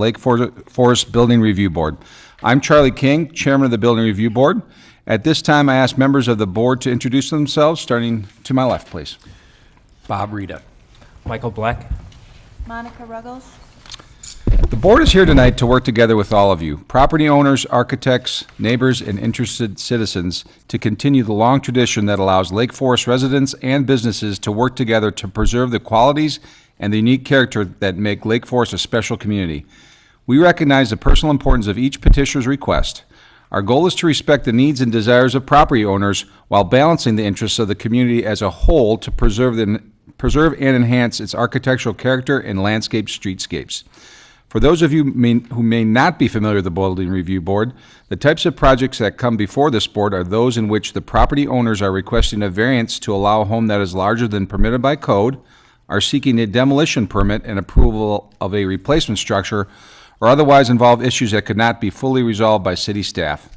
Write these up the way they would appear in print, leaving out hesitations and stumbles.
Lake Forest Building Review Board. I'm Charlie King, Chairman of the Building Review Board. At this time, I ask members of the board to introduce themselves, starting to my left, please. Bob Reda. Michael Bleck. Monica Ruggles. The board is here tonight to work together with all of you, property owners, architects, neighbors, and interested citizens, to continue the long tradition that allows Lake Forest residents and businesses to work together to preserve the qualities and the unique character that make Lake Forest a special community. We recognize the personal importance of each petitioner's request. Our goal is to respect the needs and desires of property owners while balancing the interests of the community as a whole to preserve and enhance its architectural character and landscape streetscapes. For those of you who may not be familiar with the Building Review Board, the types of projects that come before this board are those in which the property owners are requesting a variance to allow a home that is larger than permitted by code, are seeking a demolition permit and approval of a replacement structure, or otherwise involve issues that could not be fully resolved by city staff.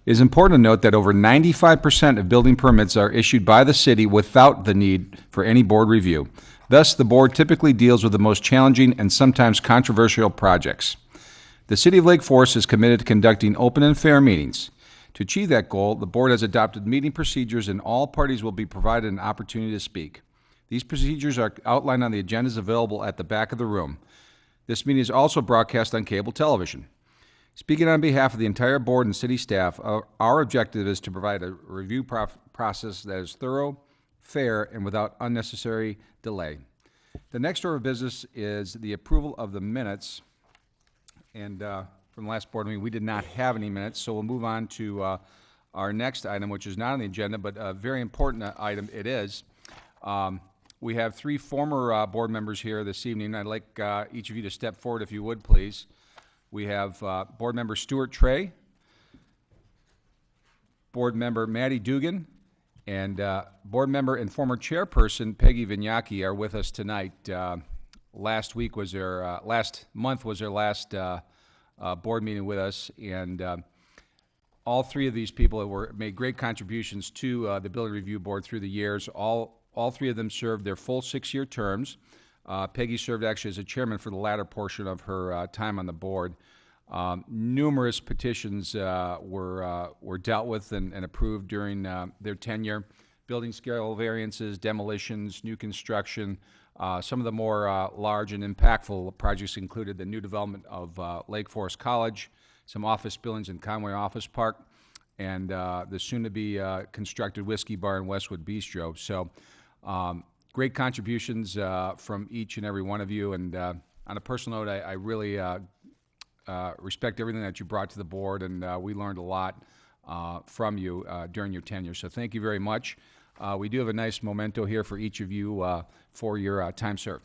It is important to note that over 95% of building permits are issued by the city without the need for any board review. Thus, the board typically deals with the most challenging and sometimes controversial projects. The City of Lake Forest is committed to conducting open and fair meetings. To achieve that goal, the board has adopted meeting procedures, and all parties will be provided an opportunity to speak. These procedures are outlined on the agendas available at the back of the room. This meeting is also broadcast on cable television. Speaking on behalf of the entire board and city staff, our objective is to provide a review process that is thorough, fair, and without unnecessary delay. The next order of business is the approval of the minutes. And from the last board meeting, we did not have any minutes, so we'll move on to our next item, which is not on the agenda, but a very important item it is. We have three former board members here this evening. I'd like each of you to step forward, if you would, please. We have board member Steuart Trey, board member Maddie Dugan, and board member and former chairperson Peggy Vignocchi are with us tonight. Last month was their last board meeting with us, and all three of these people made great contributions to the Building Review Board through the years. All three of them served their full 6-year terms. Peggy served actually as a chairman for the latter portion of her time on the board. Numerous petitions were dealt with and approved during their tenure. Building scale variances, demolitions, new construction. Some of the more large and impactful projects included the new development of Lake Forest College, some office buildings in Conway Office Park, and the soon-to-be constructed Whiskey Bar and Westwood Bistro. So great contributions from each and every one of you. And on a personal note, I really respect everything that you brought to the board, and we learned a lot from you during your tenure. So thank you very much. We do have a nice memento here for each of you for your time served.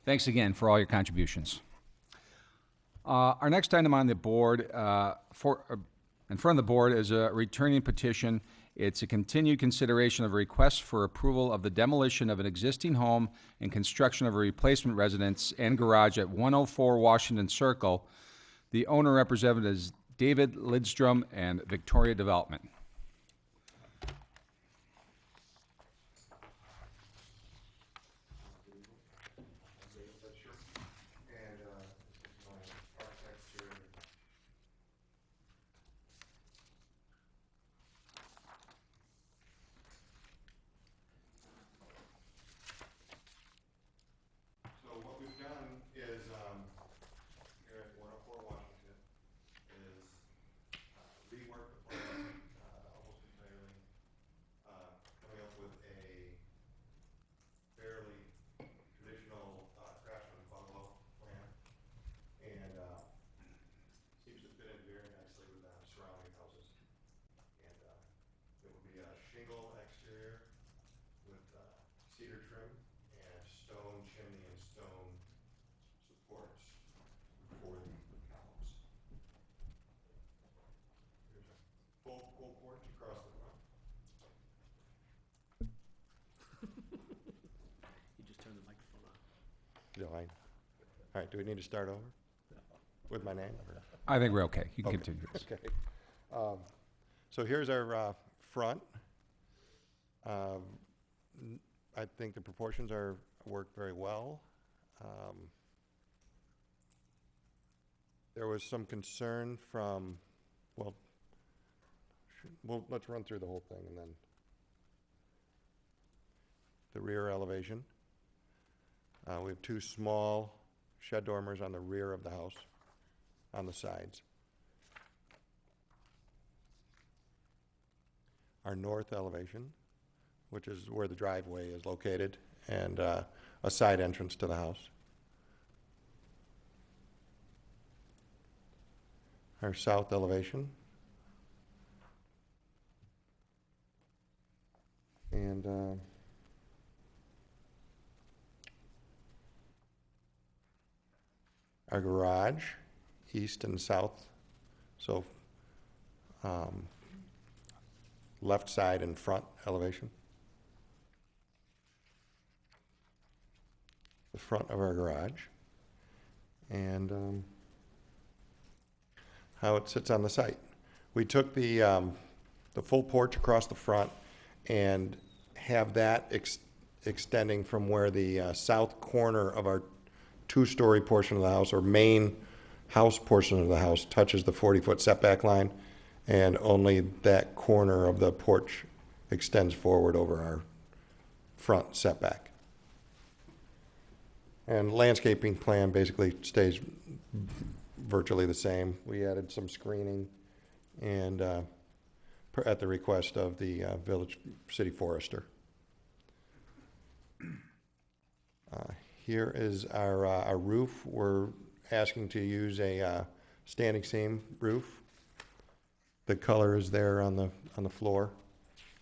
Thanks again for all your contributions. Our next item on the board, in front of the board, is a returning petition. It's a continued consideration of a request for approval of the demolition of an existing home and construction of a replacement residence and garage at 104 Washington Circle. The owner represented is David Lidstrom and Victoria Development. stone supports for the columns. Here's a full porch across the front. You just turned the microphone on. All right, do we need to start over with my name? Or? I think we're okay. You can Okay. continue. Okay. So here's our front. I think the proportions worked very well. There was some concern from, let's run through the whole thing and then the rear elevation. We have two small shed dormers on the rear of the house, on the sides. Our north elevation, which is where the driveway is located, and a side entrance to the house. Our south elevation. And our garage, east and south, so left side and front elevation. The front of our garage, and how it sits on the site. We took the full porch across the front and have that extending from where the south corner of our two-story portion of the house, or main house portion of the house, touches the 40-foot setback line, and only that corner of the porch extends forward over our front setback. And landscaping plan basically stays virtually the same. We added some screening and at the request of the village city forester. Here is our roof. We're asking to use a standing seam roof. The color is there on the floor.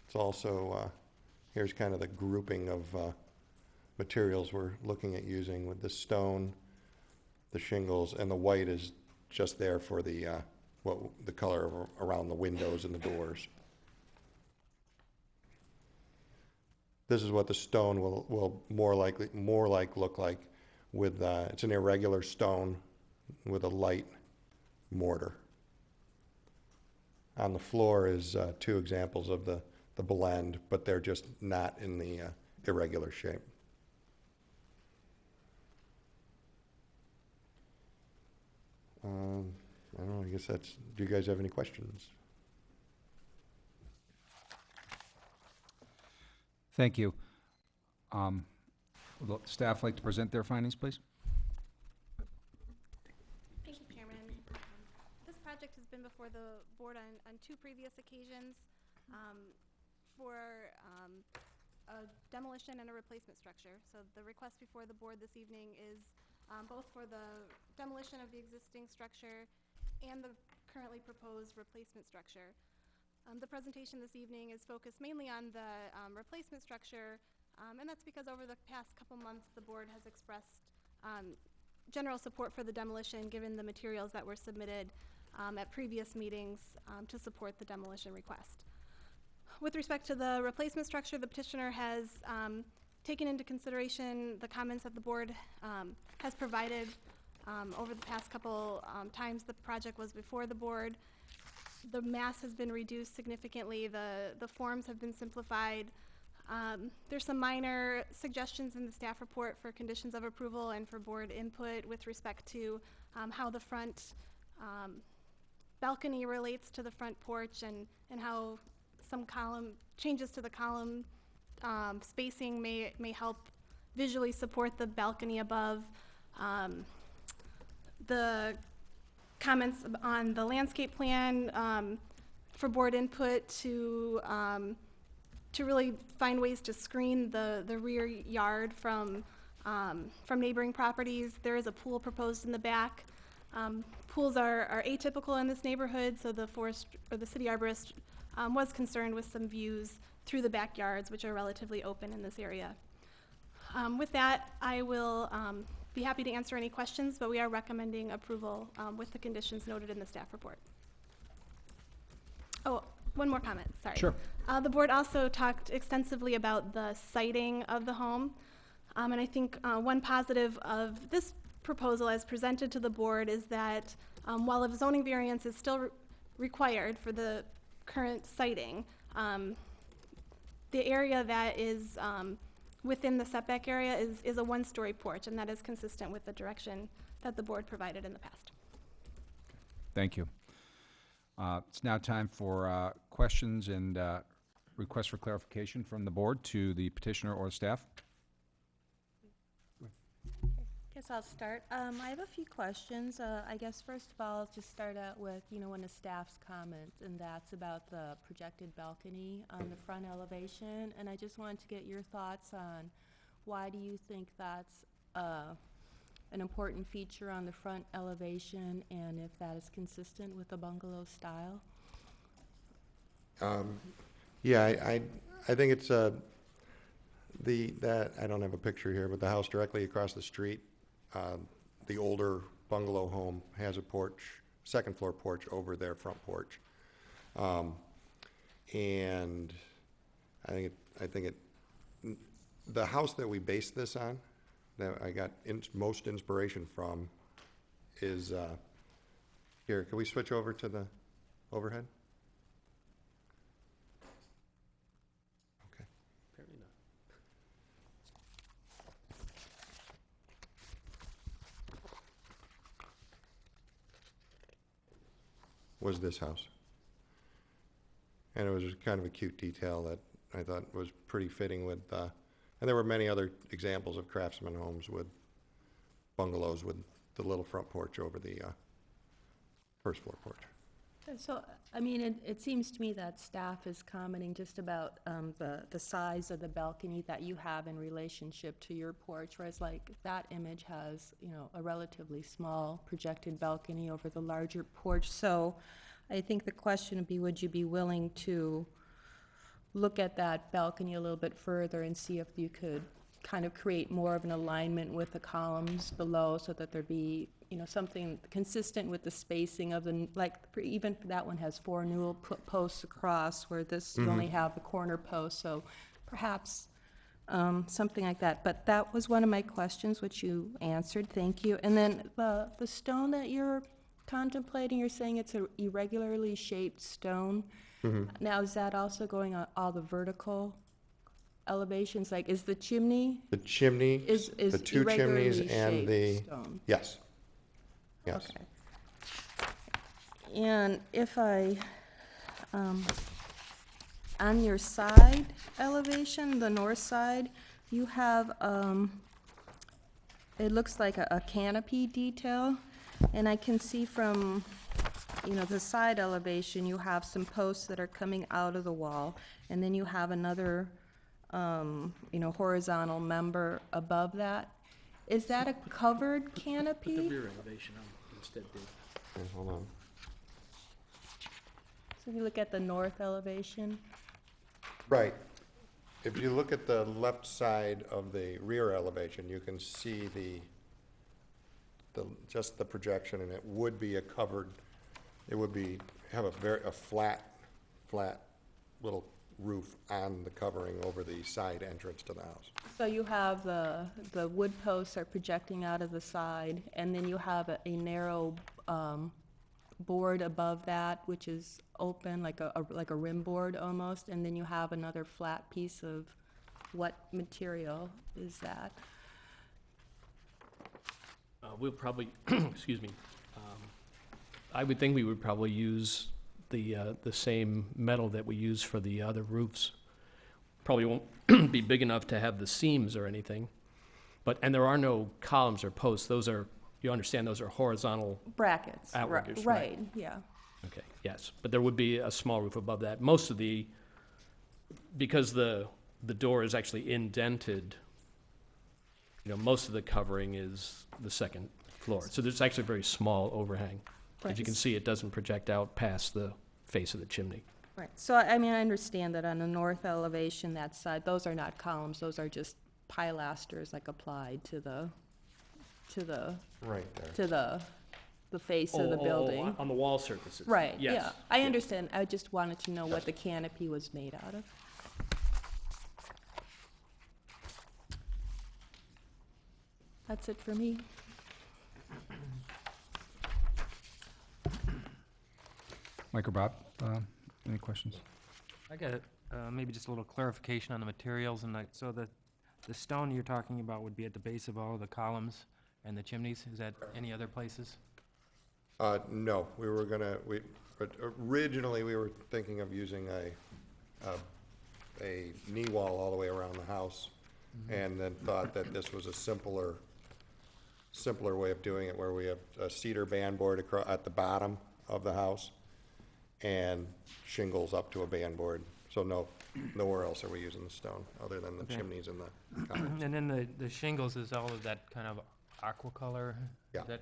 It's also here's kind of the grouping of materials we're looking at using, with the stone, the shingles, and the white is just there for the the color around the windows and the doors. This is what the stone will more like look like, with it's an irregular stone with a light mortar. On the floor is two examples of the blend, but they're just not in the irregular shape. I don't know, I guess that's, do you guys have any questions? Thank you. Would the staff like to present their findings, please? Thank you, Chairman. This project has been before the board on two previous occasions for a demolition and a replacement structure. So the request before the board this evening is both for the demolition of the existing structure and the currently proposed replacement structure. The presentation this evening is focused mainly on the replacement structure, and that's because over the past couple months the board has expressed general support for the demolition, given the materials that were submitted at previous meetings to support the demolition request. With respect to the replacement structure, the petitioner has taken into consideration the comments that the board has provided over the past couple times the project was before the board. The mass has been reduced significantly. The forms have been simplified. There's some minor suggestions in the staff report for conditions of approval and for board input with respect to how the front balcony relates to the front porch, and how some changes to the column spacing may help visually support the balcony above. The comments on the landscape plan for board input to really find ways to screen the rear yard from neighboring properties. There is a pool proposed in the back. Pools are atypical in this neighborhood, so the forest or the city arborist was concerned with some views through the backyards, which are relatively open in this area. With that, I will be happy to answer any questions, but we are recommending approval with the conditions noted in the staff report. Oh, one more comment, sorry. Sure. The board also talked extensively about the siting of the home. And I think one positive of this proposal as presented to the board is that while a zoning variance is still required for the current siting, the area that is within the setback area is a one-story porch, and that is consistent with the direction that the board provided in the past. Thank you. It's now time for questions and requests for clarification from the board to the petitioner or staff. Guess I'll start. I have a few questions. I guess first of all, just start out with, one of staff's comments, and that's about the projected balcony on the front elevation. And I just wanted to get your thoughts on why do you think that's an important feature on the front elevation, and if that is consistent with the bungalow style? Yeah, I think it's that I don't have a picture here, but the house directly across the street, the older bungalow home has a porch, second floor porch over their front porch, and I think it the house that we based this on, that I got most inspiration from, is here. Can we switch over to the overhead? Okay. Apparently not. Was this house. And it was kind of a cute detail that I thought was pretty fitting with, and there were many other examples of craftsman homes with bungalows with the little front porch over the first floor porch. So, I mean, it seems to me that staff is commenting just about the size of the balcony that you have in relationship to your porch, whereas like that image has, a relatively small projected balcony over the larger porch. So I think the question would be, would you be willing to look at that balcony a little bit further and see if you could kind of create more of an alignment with the columns below, so that there'd be, something consistent with the spacing of the, like, even that one has 4 newel posts across, where this you only have the corner post, so perhaps something like that. But that was one of my questions, which you answered, thank you. And then the stone that you're contemplating, you're saying it's an irregularly shaped stone. Now, is that also going on all the vertical elevations? Like, is the chimney? The chimney, Is the 2 chimneys irregularly and the, shaped stone? yes. Yes. Okay. And if I, on your side elevation, the north side, you have, it looks like a canopy detail, and I can see from, the side elevation, you have some posts that are coming out of the wall, and then you have another, horizontal member above that. Is that a covered canopy? Put the rear elevation on instead, Dave. Okay, hold on. So if you look at the north elevation, Right. If you look at the left side of the rear elevation, you can see just the projection, and it would be a covered, it would be, have a flat little roof on the covering over the side entrance to the house. so you have the wood posts are projecting out of the side, and then you have a narrow board above that, which is open, like a rim board almost, and then you have another flat piece of, what material is that? We'll probably, excuse me, I would think we would probably use the same metal that we use for the other roofs. Probably won't be big enough to have the seams or anything, and there are no columns or posts. Those are, you understand, those are horizontal. Brackets. Outriggers, Right, yeah. Okay, yes, but there would be a small roof above that. Most of because the door is actually indented, most of the covering is the second floor. So there's actually a very small overhang. As you can see, it doesn't project out past the face of the chimney. Right, so I mean, I understand that on the north elevation, that side, those are not columns, those are just pilasters like applied to the, Right there. to the face of the Oh, building. on the wall surfaces. Right, Yes. yeah. I Yeah. understand. I just wanted to know what the canopy was made out of. That's it for me. Mike or Bob, any questions? I got maybe just a little clarification on the materials, and so the stone you're talking about would be at the base of all of the columns and the chimneys? Is that any other places? No, but originally we were thinking of using a knee wall all the way around the house, and then thought that this was a simpler way of doing it, where we have a cedar band board at the bottom of the house, and shingles up to a band board. So nowhere else are we using the stone, other than the Okay. chimneys and the columns. And then the shingles, is all of that kind of aqua color? Yeah. Is that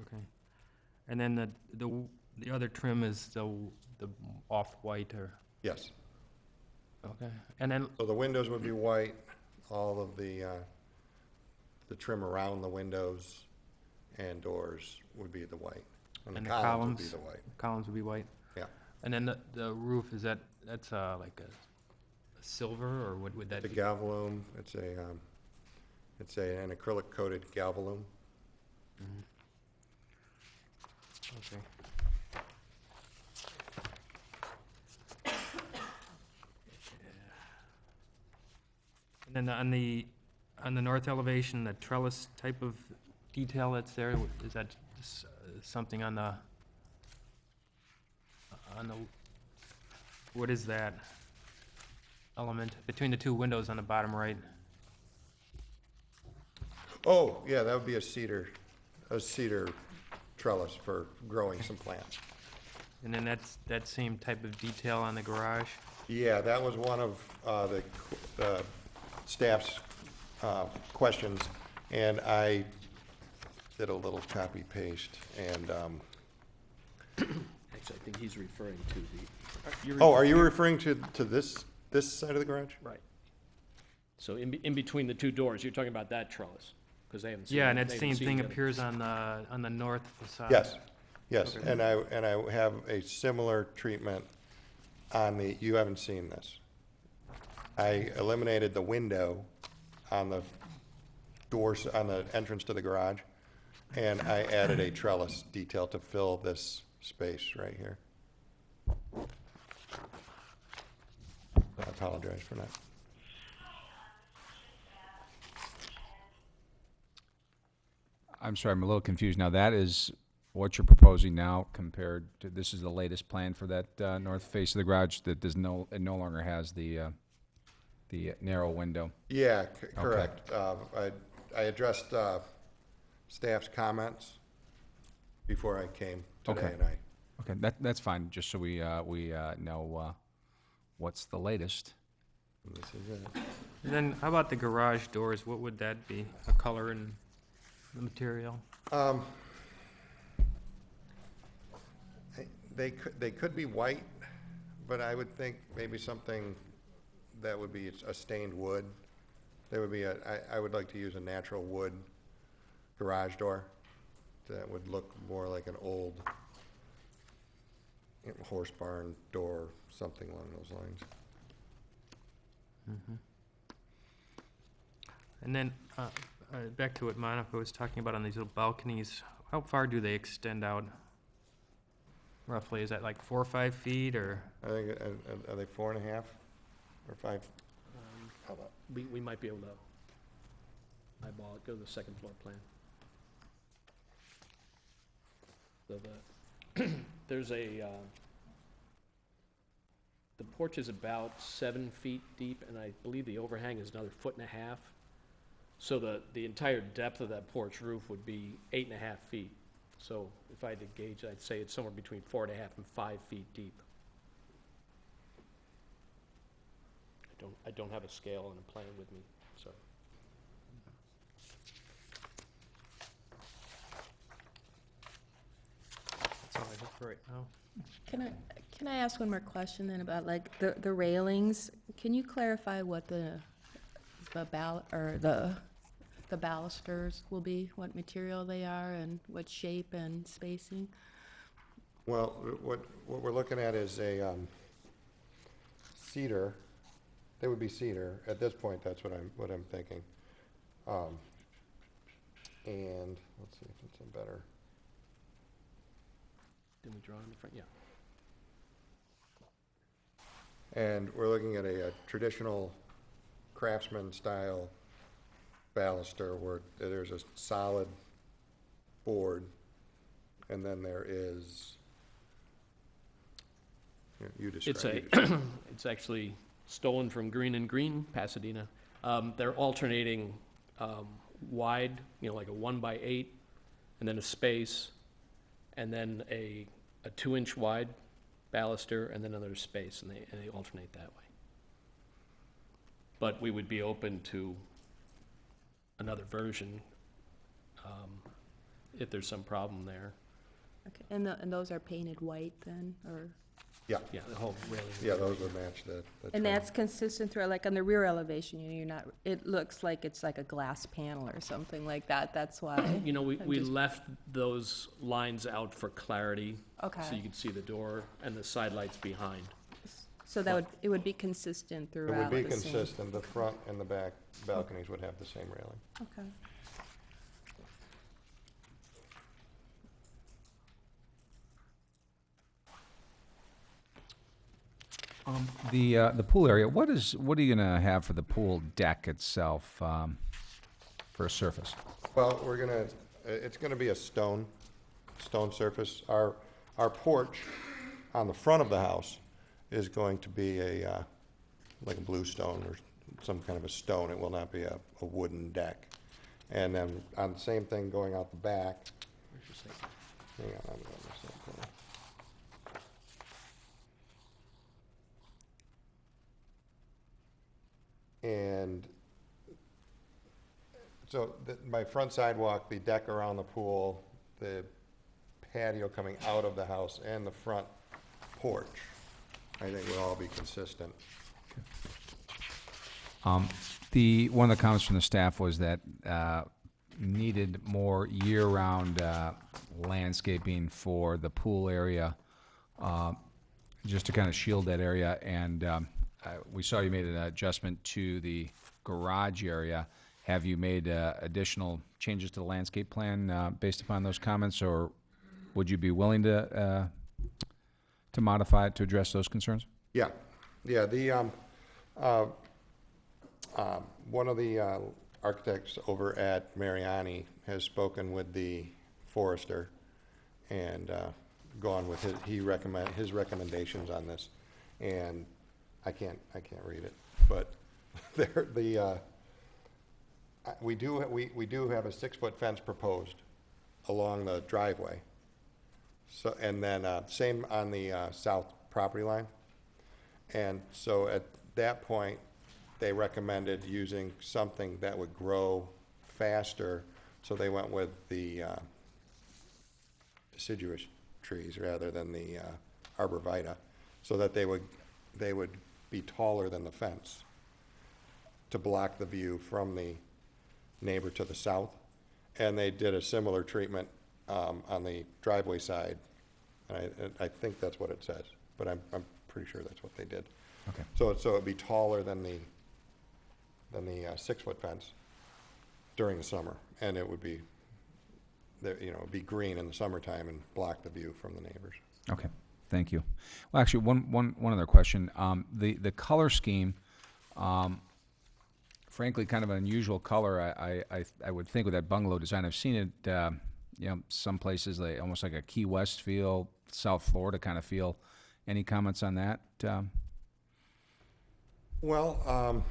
okay. And then the other trim is the off-white or, Yes. okay. And then, So the windows would be white, all of the trim around the windows and doors would be the white. And the would columns? be the white, columns would be white? yeah. And then the roof, that's like a silver, or what would that The be? galvalume, it's an acrylic coated galvalume. Okay. And then on the north elevation, the trellis type of detail that's there, is that something on the, what is that element between the two windows on the bottom right? Oh, yeah, that would be a cedar trellis for growing some plants. And then that same type of detail on the garage? Yeah, that was one of the staff's questions, and I did a little copy paste, and, Actually, I think he's referring to the. oh, are you referring to this side of the garage? Right. So in between the two doors, you're talking about that trellis, because they haven't seen. Yeah, and they that haven't same seen thing the other. appears on the north facade? Yes, Okay. and I have a similar treatment on you haven't seen this. I eliminated the window on the doors, on the entrance to the garage, and I added a trellis detail to fill this space right here. I apologize for that. I'm sorry, I'm a little confused now. That is what you're proposing now compared to, this is the latest plan for that north face of the garage that it no longer has the narrow window. Yeah, correct. I addressed staff's comments before I came today, Okay. and I Okay, that's fine, just so we know what's the latest. this is it. And then, how about the garage doors? What would that be? A color and the material? They could be white, but I would think maybe something that would be a stained wood. There would be I would like to use a natural wood garage door that would look more like an old horse barn door, something along those lines. And then, back to what Monica was talking about on these little balconies, how far do they extend out? Roughly, is that like 4 or 5 feet, or? I think, are they 4.5 or 5? How about, we might be able to eyeball it, go to the second floor plan. So there's the porch is about 7 feet deep, and I believe the overhang is another 1.5 feet. So the entire depth of that porch roof would be 8.5 feet. So if I had to gauge, I'd say it's somewhere between 4.5 and 5 feet deep. I don't have a scale and a plan with me, so. That's all I have for right now. Can I ask one more question then about like the railings? Can you clarify what the the balusters will be, what material they are, and what shape and spacing? Well, what we're looking at is a cedar. They would be cedar. At this point, that's what I'm thinking. And let's see if it's a better. Didn't we draw in the front? Yeah. And we're looking at a traditional craftsman style baluster where there's a solid board, and then there is. You describe. It's actually stolen from Green and Green, Pasadena. They're alternating wide, like a 1x8, and then a space, and then a 2-inch wide baluster, and then another space, and they alternate that way. But we would be open to another version if there's some problem there. Okay, and those are painted white then, or? Yeah, Yeah, the whole railing. yeah, those would match the And trim. that's consistent through, like on the rear elevation, you're not, it looks like it's like a glass panel or something like that, that's why. We just- left those lines out for clarity. So Okay. you could see the door and the side lights behind. So it would be consistent It throughout. would be the same- consistent. The front and the back balconies would have the same railing. Okay. The pool area, what are you gonna have for the pool deck itself, for a surface? Well, it's gonna be a stone surface. Our porch on the front of the house is going to be like a bluestone or some kind of a stone. It will not be a wooden deck. And then on the same thing going out the back. Hang on, I'm going to something. And so my front sidewalk, the deck around the pool, the patio coming out of the house, and the front porch, I think will all be consistent. One of the comments from the staff was that needed more year-round landscaping for the pool area, just to kind of shield that area. And we saw you made an adjustment to the garage area. Have you made additional changes to the landscape plan based upon those comments, or would you be willing to modify it to address those concerns? Yeah, one of the architects over at Mariani has spoken with the forester and gone with his recommendations on this, and I can't read it, but we do have a 6-foot fence proposed along the driveway. So, and then same on the south property line. And so at that point, they recommended using something that would grow faster, so they went with the deciduous trees rather than the arborvitae, so that they would be taller than the fence to block the view from the neighbor to the south. And they did a similar treatment on the driveway side, and I think that's what it says, but I'm pretty sure that's what they did. Okay. So it'd be taller than the 6-foot fence during the summer, and it would be there, it'd be green in the summertime and block the view from the neighbors. Okay, thank you. Well, actually, one other question. The color scheme, frankly, kind of an unusual color. I would think with that bungalow design. I've seen it, some places almost like a Key West feel, South Florida kind of feel. Any comments on that? Well,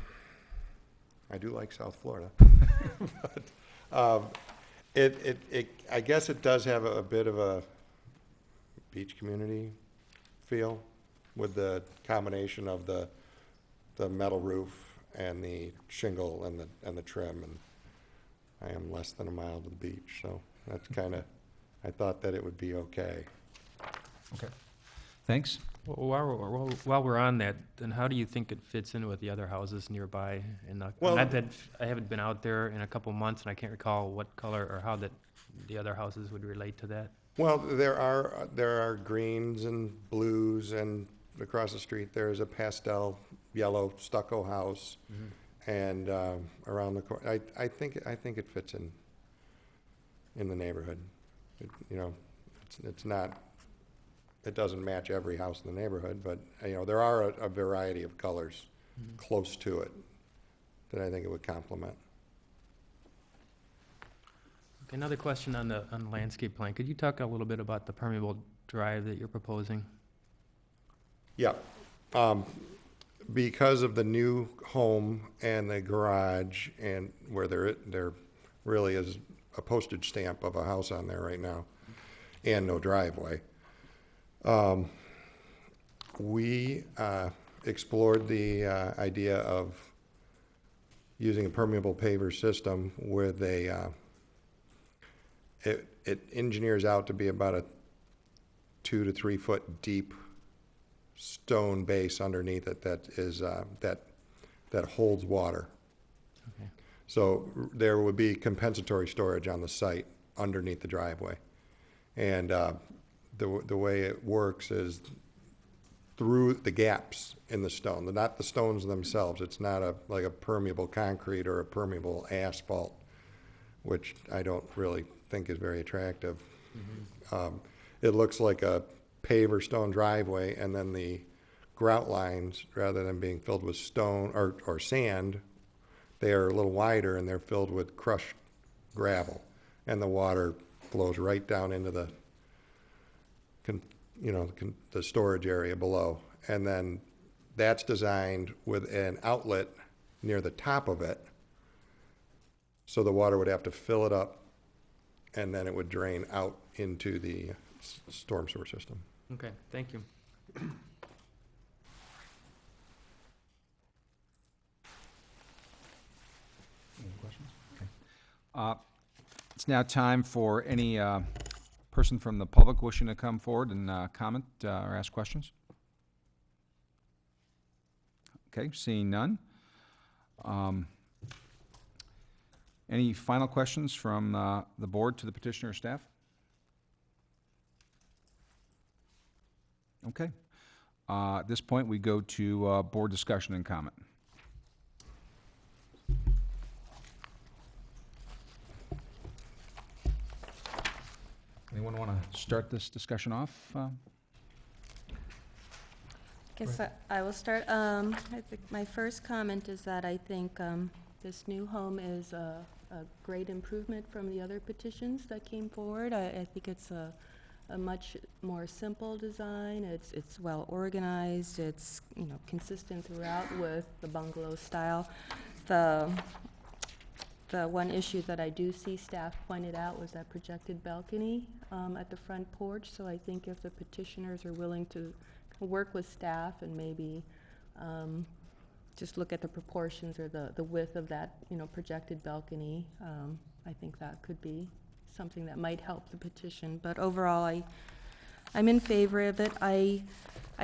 I do like South Florida, but I guess it does have a bit of a beach community feel with the combination of the metal roof and the shingle and the trim. And I am less than a mile to the beach, so that's kind of, I thought that it would be okay. Okay. Thanks. Well, while we're on that, then how do you think it fits in with the other houses nearby? And Well- not that I haven't been out there in a couple months, and I can't recall what color or how the other houses would relate to that. Well, there are greens and blues, and across the street there's a pastel yellow stucco house, and around the corner, I think it fits in the neighborhood. It's not. It doesn't match every house in the neighborhood, but there are a variety of colors close to it that I think it would complement. Okay, another question on the landscape plan. Could you talk a little bit about the permeable drive that you're proposing? Yeah. Because of the new home and the garage, and where there really is a postage stamp of a house on there right now, and no driveway, we explored the idea of using a permeable paver system with it engineers out to be about a 2 to 3 foot deep stone base underneath it that holds water. Okay. So there would be compensatory storage on the site underneath the driveway. And the way it works is through the gaps in the stone, not the stones themselves. It's not like a permeable concrete or a permeable asphalt, which I don't really think is very attractive. It looks like a paver stone driveway, and then the grout lines, rather than being filled with stone or sand, they are a little wider, and they're filled with crushed gravel, and the water flows right down into the storage area below. And then that's designed with an outlet near the top of it, so the water would have to fill it up, and then it would drain out into the storm sewer system. Okay, thank you. Any questions? Okay. It's now time for any person from the public wishing to come forward and comment or ask questions. Okay, seeing none. Any final questions from the board to the petitioner or staff? Okay. At this point, we go to board discussion and comment. Anyone want to start this discussion off? Guess I will start. I think my first comment is that I think this new home is a great improvement from the other petitions that came forward. I think it's a much more simple design. It's well organized. It's consistent throughout with the bungalow style. The one issue that I do see staff pointed out was that projected balcony at the front porch. So I think if the petitioners are willing to work with staff and maybe just look at the proportions or the width of that projected balcony, I think that could be something that might help the petition. But overall, I'm in favor of it. I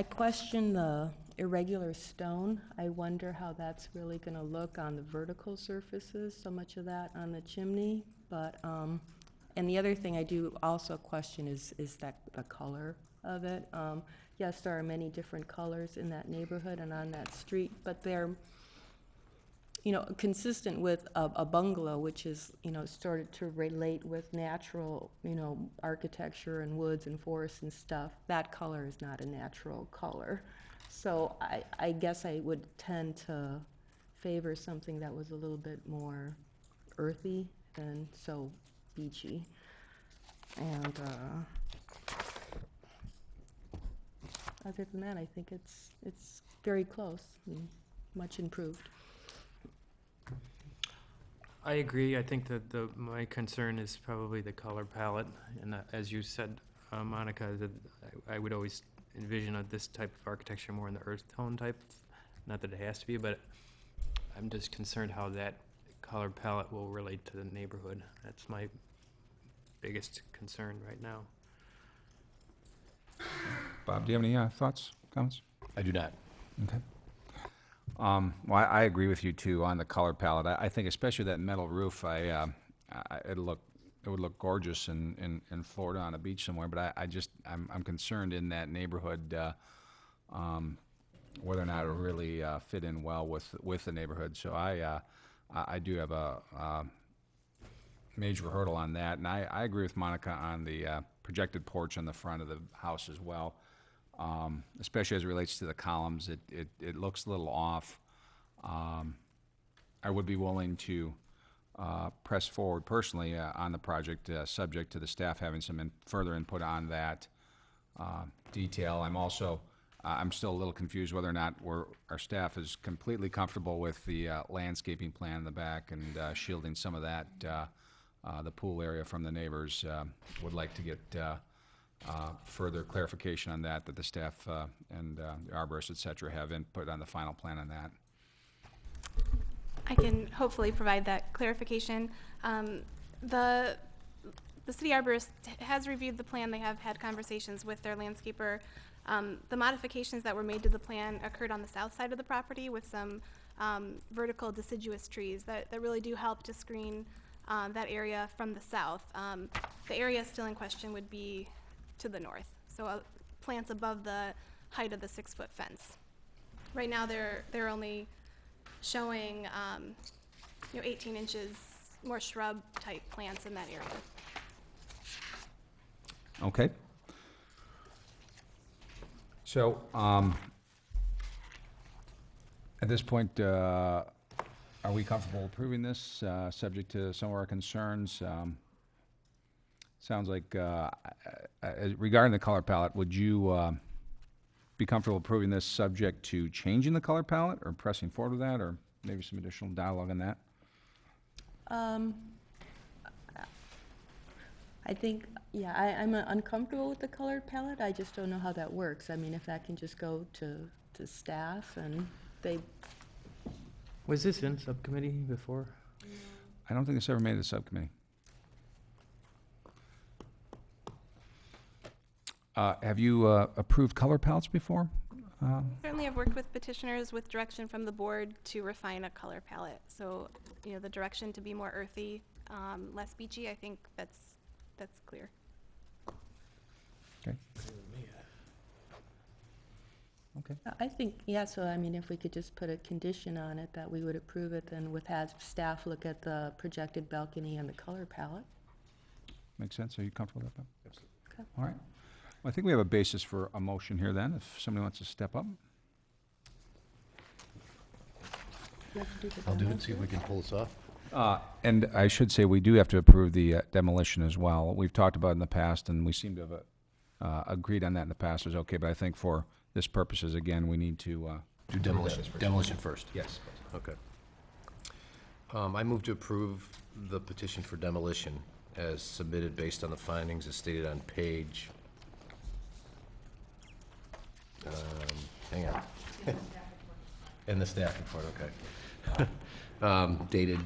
question the irregular stone. I wonder how that's really going to look on the vertical surfaces, so much of that on the chimney. But and the other thing I do also question is that the color of it. Yes, there are many different colors in that neighborhood and on that street, but they're consistent with a bungalow, which is started to relate with natural architecture and woods and forests and stuff. That color is not a natural color. So I guess I would tend to favor something that was a little bit more earthy than so beachy. And other than that, I think it's very close and much improved. I agree. I think that my concern is probably the color palette, and as you said, Monica, that I would always envision this type of architecture more in the earth tone type. Not that it has to be, but I'm just concerned how that color palette will relate to the neighborhood. That's my biggest concern right now. Bob, do you have any thoughts? comments? I do not. Okay. Well, I agree with you too on the color palette. I think especially that metal roof, it would look gorgeous in Florida on a beach somewhere, but I'm concerned in that neighborhood, whether or not it'll really fit in well with the neighborhood. So I do have a major hurdle on that, and I agree with Monica on the projected porch on the front of the house as well. Especially as it relates to the columns, it looks a little off. I would be willing to press forward personally on the project, subject to the staff having some further input on that detail. I'm still a little confused whether or not our staff is completely comfortable with the landscaping plan in the back and shielding some of that, the pool area from the neighbors. Would like to get further clarification on that the staff and the arborists, et cetera, have input on the final plan on that. I can hopefully provide that clarification. The city arborist has reviewed the plan. They have had conversations with their landscaper. The modifications that were made to the plan occurred on the south side of the property with some vertical deciduous trees that really do help to screen that area from the south. The area still in question would be to the north, so plants above the height of the 6-foot fence. Right now they're only showing 18 inches more shrub type plants in that area. Okay. So at this point, are we comfortable approving this, subject to some of our concerns? Sounds like, regarding the color palette, would you be comfortable approving this subject to changing the color palette or pressing forward with that, or maybe some additional dialogue on that? I think, yeah, I'm uncomfortable with the color palette. I just don't know how that works. I mean, if that can just go to staff and they... Was this in subcommittee before? I don't think it's ever made the subcommittee. Have you approved color palettes before? Certainly I've worked with petitioners with direction from the board to refine a color palette. So, the direction to be more earthy, less beachy, I think that's clear. Okay. Okay. I think, yeah, so I mean, if we could just put a condition on it that we would approve it, then have staff look at the projected balcony and the color palette. Makes sense. Are you comfortable with that, Bob? Absolutely. Okay. All right. Well, I think we have a basis for a motion here then, if somebody wants to step up. You have to do the I'll do demo it, see if too? we can pull this off. And I should say, we do have to approve the demolition as well. We've talked about it in the past, and we seem to have agreed on that in the past. It's okay, but I think for this purposes, again, we need to Do demolition, demolition first. Yes. Okay. I move to approve the petition for demolition as submitted based on the findings as stated on page, hang on. In the staff report, okay. Dated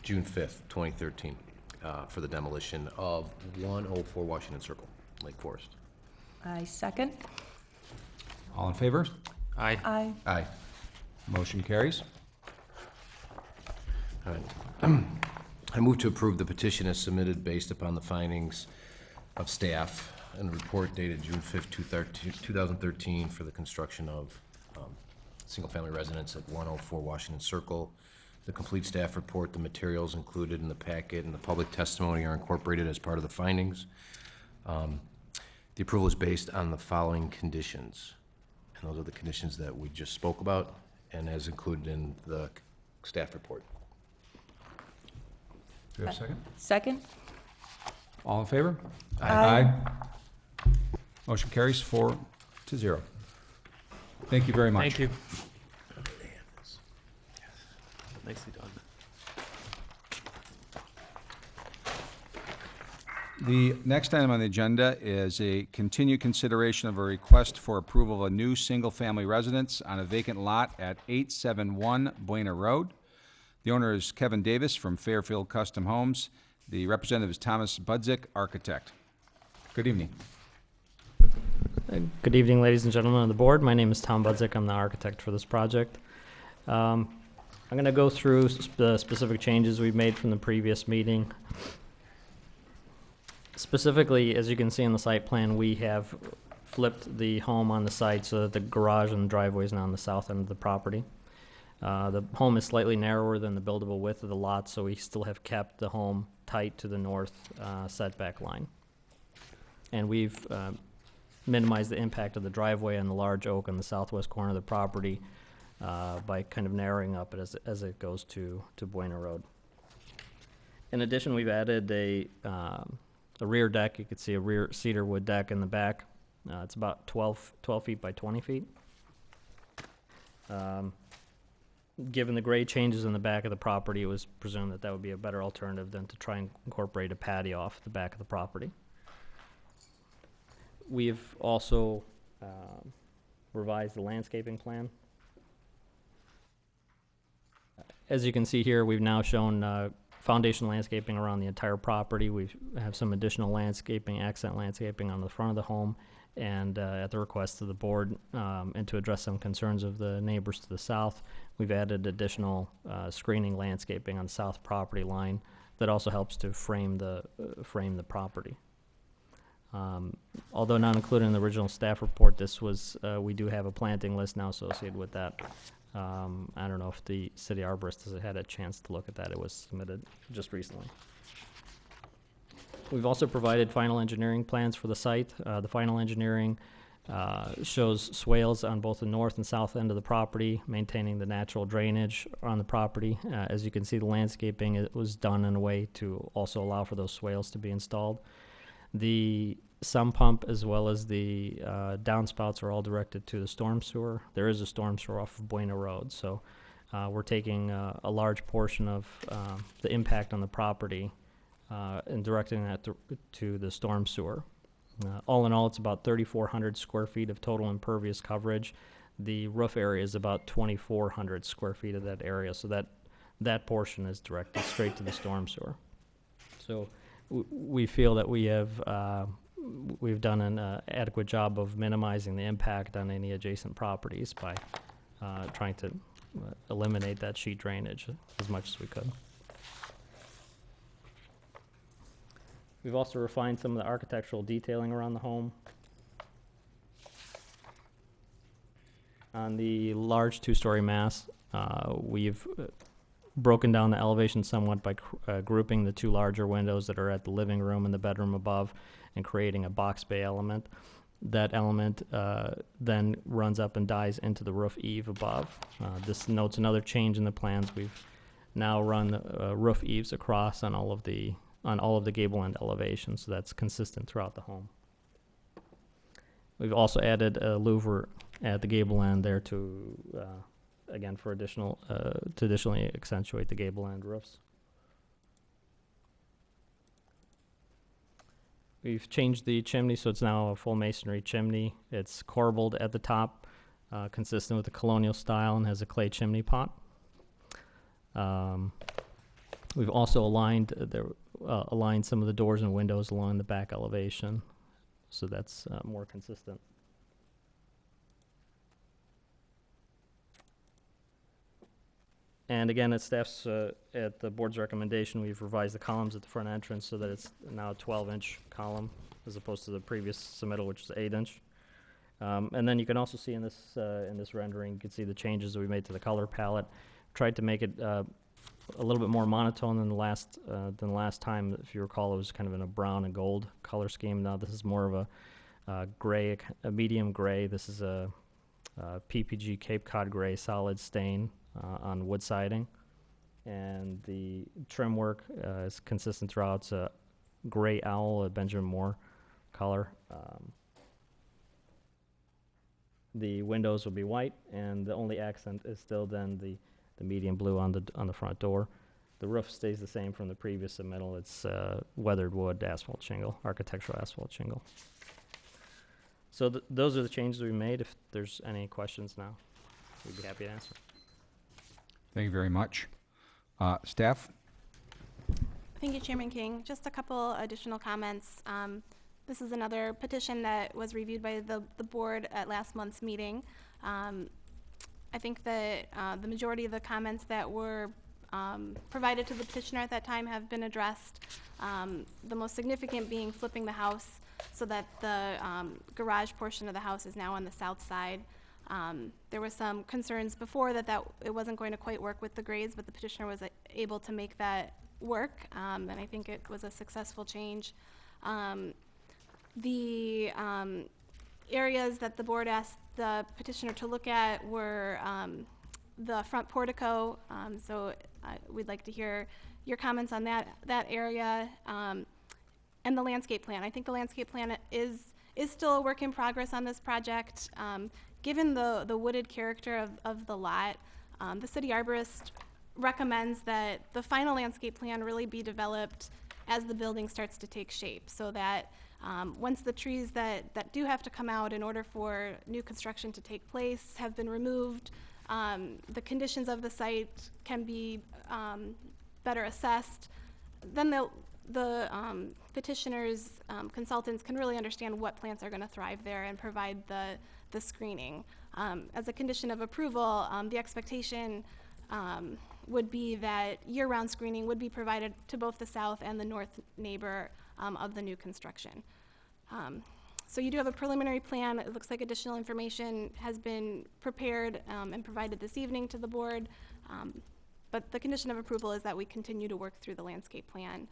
June 5th, 2013, for the demolition of 104 Washington Circle, Lake Forest. I second. All in favor? Aye. Aye. Aye. Motion carries. All right. I move to approve the petition as submitted based upon the findings of staff and the report dated June 5th, 2013 for the construction of single-family residence at 104 Washington Circle. The complete staff report, the materials included in the packet, and the public testimony are incorporated as part of the findings. The approval is based on the following conditions, and those are the conditions that we just spoke about and as included in the staff report. Do we have a second? Second? All in favor? Aye. Motion carries 4-0. Thank you very much. Thank you. Nicely done. The next item on the agenda is a continued consideration of a request for approval of a new single-family residence on a vacant lot at 871 Buena Road. The owner is Kevin Davis from Fairfield Custom Homes. The representative is Thomas Budzik, architect. Good evening. Good evening, ladies and gentlemen of the board. My name is Tom Budzik. I'm the architect for this project. I'm going to go through the specific changes we've made from the previous meeting. Specifically, as you can see on the site plan, we have flipped the home on the site so that the garage and the driveway is now on the south end of the property. The home is slightly narrower than the buildable width of the lot, so we still have kept the home tight to the north setback line. And we've minimized the impact of the driveway on the large oak on the southwest corner of the property by kind of narrowing up it as it goes to Buena Road. In addition, we've added a rear deck. You can see a rear cedar wood deck in the back. It's about 12 feet by 20 feet. Given the grade changes in the back of the property, it was presumed that that would be a better alternative than to try and incorporate a patio off the back of the property. We've also revised the landscaping plan. As you can see here, we've now shown foundation landscaping around the entire property. We have some additional landscaping, accent landscaping on the front of the home, and at the request of the board, and to address some concerns of the neighbors to the south, we've added additional screening landscaping on the south property line that also helps to frame the property. Although not included in the original staff report, this was we do have a planting list now associated with that. I don't know if the city arborist has had a chance to look at that. It was submitted just recently. We've also provided final engineering plans for the site. The final engineering shows swales on both the north and south end of the property, maintaining the natural drainage on the property. As you can see, the landscaping it was done in a way to also allow for those swales to be installed. The sump pump as well as the downspouts are all directed to the storm sewer. There is a storm sewer off of Buena Road, so we're taking a large portion of the impact on the property and directing that to the storm sewer. All in all, it's about 3,400 square feet of total impervious coverage. The roof area is about 2,400 square feet of that area, so that portion is directed straight to the storm sewer. So we feel that we've done an adequate job of minimizing the impact on any adjacent properties by trying to eliminate that sheet drainage as much as we could. We've also refined some of the architectural detailing around the home. On the large two-story mass, we've broken down the elevation somewhat by grouping the two larger windows that are at the living room and the bedroom above and creating a box bay element. That element then runs up and dies into the roof eave above. This notes another change in the plans. We've now run roof eaves across on all of the gable end elevations, so that's consistent throughout the home. We've also added a louver at the gable end there to again for to additionally accentuate the gable end roofs. We've changed the chimney, so it's now a full masonry chimney. It's corbelled at the top, consistent with the colonial style, and has a clay chimney pot. We've also aligned some of the doors and windows along the back elevation, so that's more consistent. And again, at the board's recommendation, we've revised the columns at the front entrance so that it's now a 12-inch column as opposed to the previous submittal, which is 8-inch. And then you can also see in this rendering, you can see the changes that we made to the color palette. Tried to make it a little bit more monotone than the last time. If you recall, it was kind of in a brown and gold color scheme. Now this is more of a gray, a medium gray. This is a PPG Cape Cod gray solid stain on wood siding, and the trim work is consistent throughout. It's a gray owl, a Benjamin Moore color. The windows will be white, and the only accent is still then the medium blue on the front door. The roof stays the same from the previous submittal. It's weathered wood asphalt shingle, architectural asphalt shingle. So those are the changes we made. If there's any questions now, we'd be happy to answer. Thank you very much. Staff? Thank you, Chairman King. Just a couple additional comments. This is another petition that was reviewed by the board at last month's meeting. I think that the majority of the comments that were provided to the petitioner at that time have been addressed. The most significant being flipping the house so that the garage portion of the house is now on the south side. There were some concerns before that it wasn't going to quite work with the grades, but the petitioner was able to make that work, and I think it was a successful change. The areas that the board asked the petitioner to look at were the front portico, so we'd like to hear your comments on that area, and the landscape plan. I think the landscape plan is still a work in progress on this project. Given the wooded character of the lot, the city arborist recommends that the final landscape plan really be developed as the building starts to take shape, so that once the trees that do have to come out in order for new construction to take place have been removed, the conditions of the site can be better assessed, then the petitioner's consultants can really understand what plants are going to thrive there and provide the screening. As a condition of approval, the expectation would be that year-round screening would be provided to both the south and the north neighbor of the new construction. So you do have a preliminary plan. It looks like additional information has been prepared and provided this evening to the board. But the condition of approval is that we continue to work through the landscape plan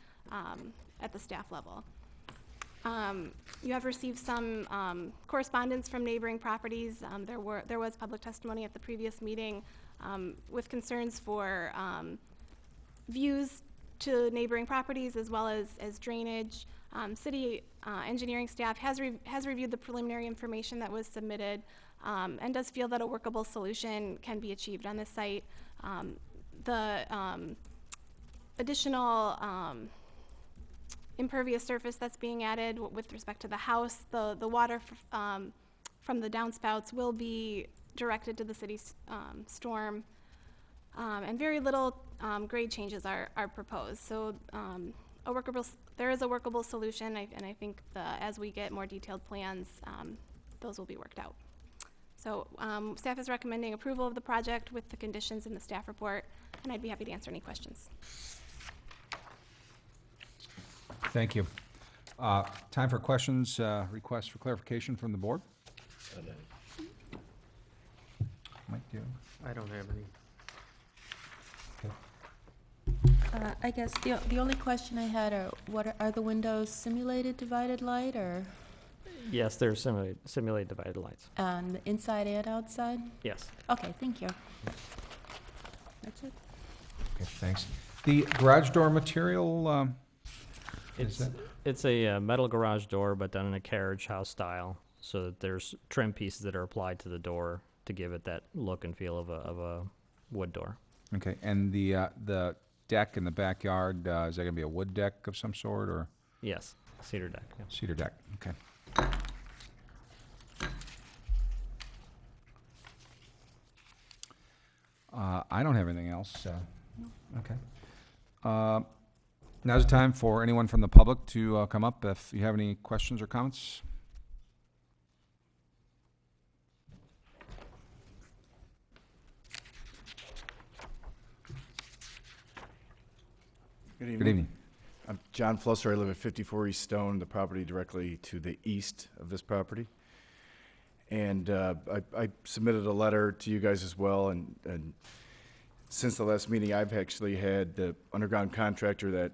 at the staff level. You have received some correspondence from neighboring properties. There was public testimony at the previous meeting with concerns for views to neighboring properties as well as drainage. City engineering staff has reviewed the preliminary information that was submitted and does feel that a workable solution can be achieved on this site. The additional impervious surface that's being added with respect to the house, the water from the downspouts will be directed to the city's storm, and very little grade changes are proposed. So there is a workable solution, and I think as we get more detailed plans, those will be worked out. So staff is recommending approval of the project with the conditions in the staff report, and I'd be happy to answer any questions. Thank you. Time for questions, requests for clarification from the board. Mike, do you? I don't have any. I guess the only question I had are the windows simulated divided light, or Yes, they're simulated divided lights. inside and outside? Yes. Okay, thank you. That's it. Okay, thanks. The garage door material, It's a metal garage door, but done in a carriage house style, so that there's trim pieces that are applied to the door to give it that look and feel of a wood door. okay, and the deck in the backyard, is that gonna be a wood deck of some sort, or Yes, cedar deck. Yeah. cedar deck? Okay. I don't have anything else, okay. Now's the time for anyone from the public to come up if you have any questions or comments. Good evening. Good evening. I'm John Flusser. I live at 54 East Stone, the property directly to the east of this property. And I submitted a letter to you guys as well, and since the last meeting, I've actually had the underground contractor that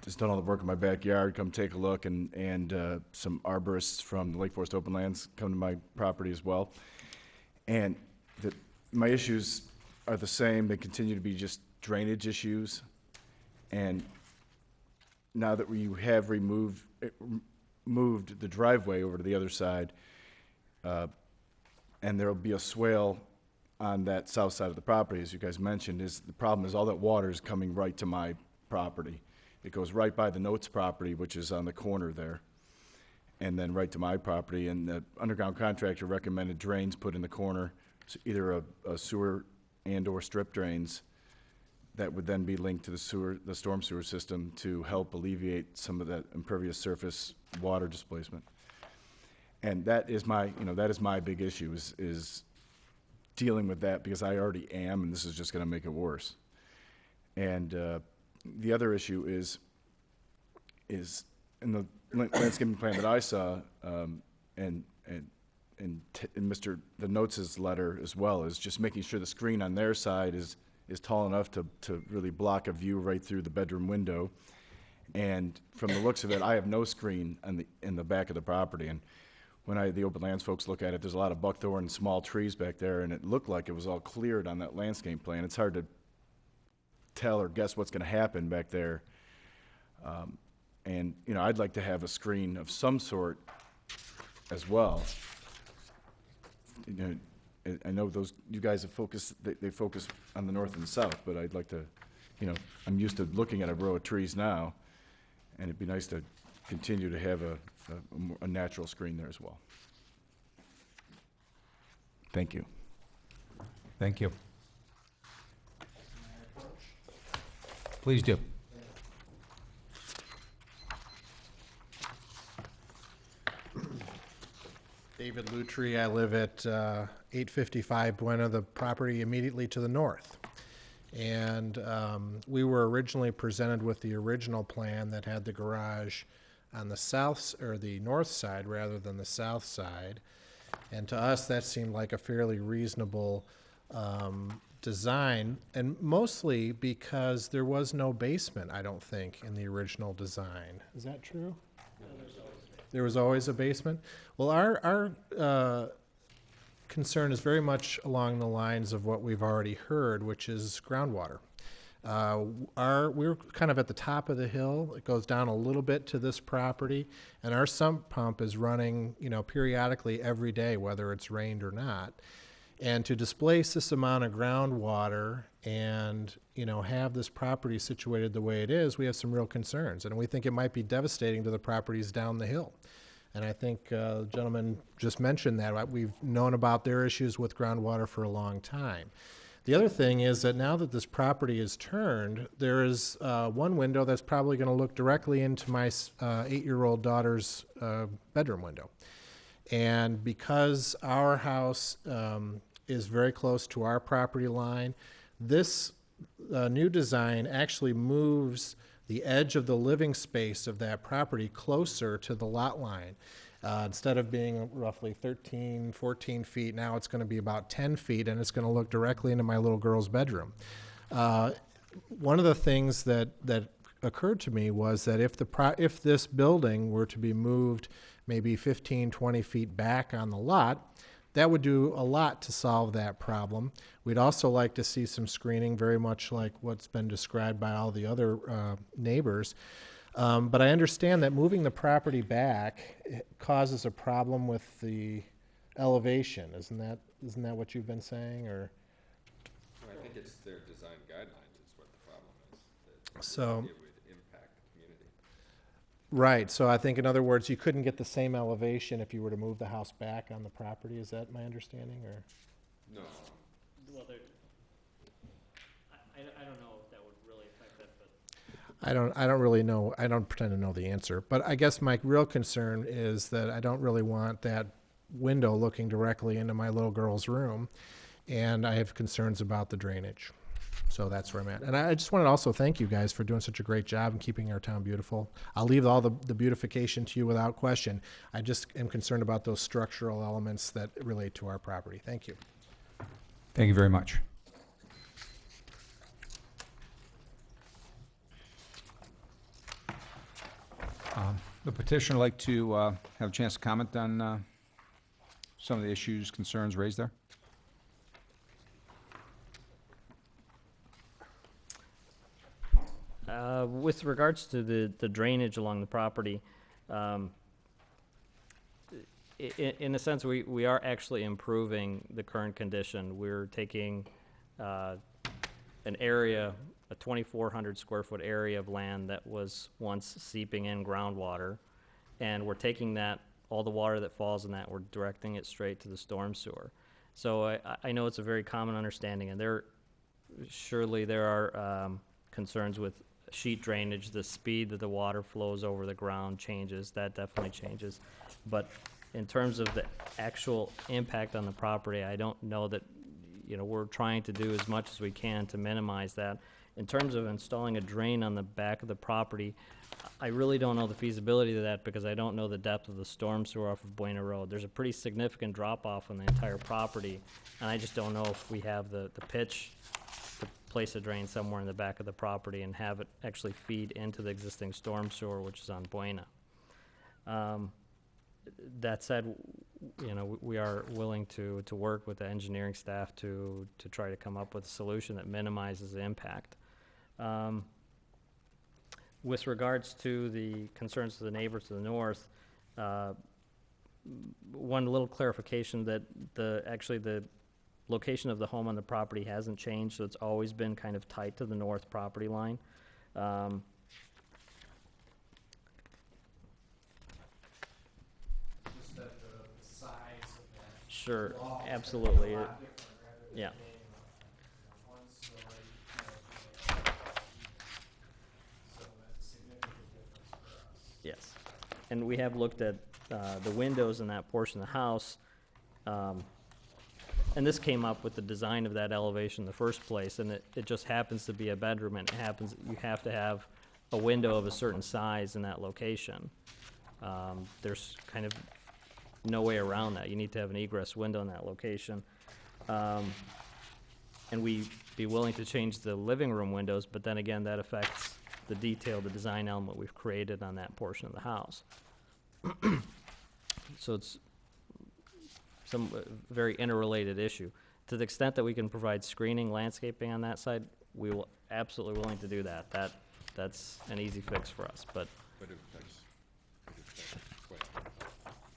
has done all the work in my backyard come take a look, and some arborists from the Lake Forest Open Lands come to my property as well. And my issues are the same. They continue to be just drainage issues. And now that we have moved the driveway over to the other side, and there'll be a swale on that south side of the property, as you guys mentioned, the problem is all that water is coming right to my property. It goes right by the Notz property, which is on the corner there, and then right to my property. And the underground contractor recommended drains put in the corner, so either a sewer and/or strip drains that would then be linked to the storm sewer system to help alleviate some of that impervious surface water displacement. And that is my big issue is dealing with that, because I already am, and this is just gonna make it worse. And the other issue is in the landscaping plan that I saw, and the Notz' letter as well, is just making sure the screen on their side is tall enough to really block a view right through the bedroom window. And from the looks of it, I have no screen in the back of the property. And when the open lands folks look at it, there's a lot of buckthorn and small trees back there, and it looked like it was all cleared on that landscape plan. It's hard to tell or guess what's gonna happen back there. And, I'd like to have a screen of some sort as well. I know you guys have focused, they focus on the north and the south, but I'd like to, I'm used to looking at a row of trees now, and it'd be nice to continue to have a natural screen there as well. Thank you. Thank you. Please do. David Lutry. I live at 855 Buena, the property immediately to the north. And we were originally presented with the original plan that had the garage on the south, or the north side rather than the south side. And to us, that seemed like a fairly reasonable design, and mostly because there was no basement, I don't think, in the original design. Is that true? There was always a basement? Well, our concern is very much along the lines of what we've already heard, which is groundwater. We're kind of at the top of the hill. It goes down a little bit to this property, and our sump pump is running, periodically every day, whether it's rained or not. And to displace this amount of groundwater and, have this property situated the way it is, we have some real concerns. And we think it might be devastating to the properties down the hill. And I think the gentleman just mentioned that. We've known about their issues with groundwater for a long time. The other thing is that now that this property is turned, there is one window that's probably going to look directly into my 8-year-old daughter's bedroom window. And because our house is very close to our property line, this new design actually moves the edge of the living space of that property closer to the lot line. Instead of being roughly 13, 14 feet, now it's going to be about 10 feet, and it's going to look directly into my little girl's bedroom. One of the things that occurred to me was that if this building were to be moved maybe 15, 20 feet back on the lot, that would do a lot to solve that problem. We'd also like to see some screening, very much like what's been described by all the other neighbors. But I understand that moving the property back causes a problem with the elevation. Isn't that what you've been saying, or? Well, I think it's their design guidelines is what the problem is. So. It would impact the community. Right. So I think, in other words, you couldn't get the same elevation if you were to move the house back on the property. Is that my understanding, or? No. Well, I don't know if that would really affect that, but. I don't really know. I don't pretend to know the answer. But I guess my real concern is that I don't really want that window looking directly into my little girl's room. And I have concerns about the drainage. So that's where I'm at. And I just wanted to also thank you guys for doing such a great job in keeping our town beautiful. I'll leave all the beautification to you without question. I just am concerned about those structural elements that relate to our property. Thank you. Thank you very much. The petitioner would like to have a chance to comment on some of the issues, concerns raised there. With regards to the drainage along the property, in a sense, we are actually improving the current condition. We're taking an area, a 2,400 square foot area of land that was once seeping in groundwater, and we're taking that, all the water that falls in that, we're directing it straight to the storm sewer. So I know it's a very common understanding, and surely there are concerns with sheet drainage, the speed that the water flows over the ground changes, that definitely changes. But in terms of the actual impact on the property, I don't know that, we're trying to do as much as we can to minimize that. In terms of installing a drain on the back of the property, I really don't know the feasibility of that because I don't know the depth of the storm sewer off of Buena Road. There's a pretty significant drop-off on the entire property, and I just don't know if we have the pitch to place a drain somewhere in the back of the property and have it actually feed into the existing storm sewer, which is on Buena. That said, we are willing to work with the engineering staff to try to come up with a solution that minimizes the impact. With regards to the concerns of the neighbors to the north, one little clarification that actually the location of the home on the property hasn't changed, so it's always been kind of tight to the north property line. Just that the size of that. Sure, wall is absolutely. a lot different rather than Yeah. being, one story, so that's a significant difference for us. Yes, and we have looked at the windows in that portion of the house, and this came up with the design of that elevation in the first place, and it just happens to be a bedroom, and you have to have a window of a certain size in that location. There's kind of no way around that. You need to have an egress window in that location. And we'd be willing to change the living room windows, but then again, that affects the detail, the design element we've created on that portion of the house. So it's some very interrelated issue. To the extent that we can provide screening, landscaping on that side, we will absolutely willing to do that. That's an easy fix for us, but But it affects swale.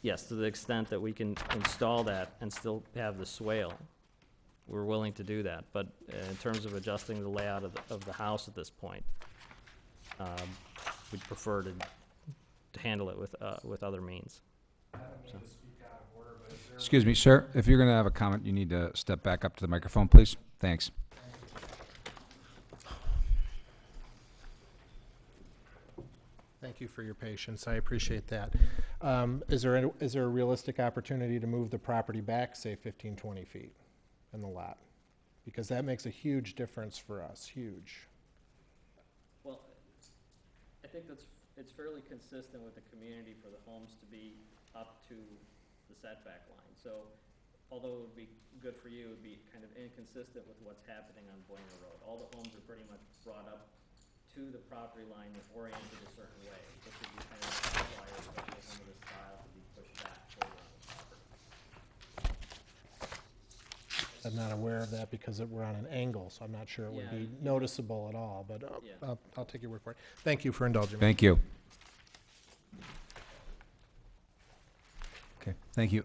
yes, to the extent that we can install that and still have the swale, we're willing to do that. But in terms of adjusting the layout of the house at this point, we'd prefer to handle it with other means. I don't mean to speak out of order, but is there? Excuse me, sir, if you're going to have a comment, you need to step back up to the microphone, please. Thanks. Thank you for your patience. I appreciate that. Is there a realistic opportunity to move the property back, say 15, 20 feet in the lot? Because that makes a huge difference for us, huge. Well, I think it's fairly consistent with the community for the homes to be up to the setback line. So although it would be good for you, it would be kind of inconsistent with what's happening on Buena Road. All the homes are pretty much brought up to the property line and oriented a certain way. This would be kind of an outlier, especially some of the style to be pushed back further on the property. I'm not aware of that because we're on an angle, so I'm not sure it would Yeah. be noticeable at all, but Yeah. I'll take your word for it. Thank you for indulging me. Thank you. Okay, thank you.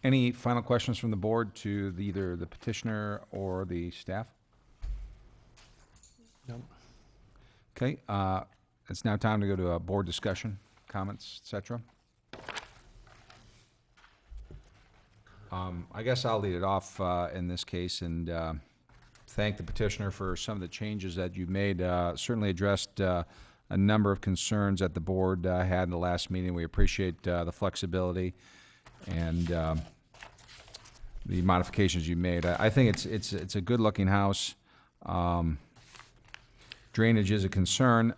Any final questions from the board to either the petitioner or the staff? No. Okay, it's now time to go to a board discussion, comments, et cetera. I guess I'll lead it off in this case and thank the petitioner for some of the changes that you've made. Certainly addressed a number of concerns that the board had in the last meeting. We appreciate the flexibility and the modifications you made. I think it's a good-looking house. Drainage is a concern.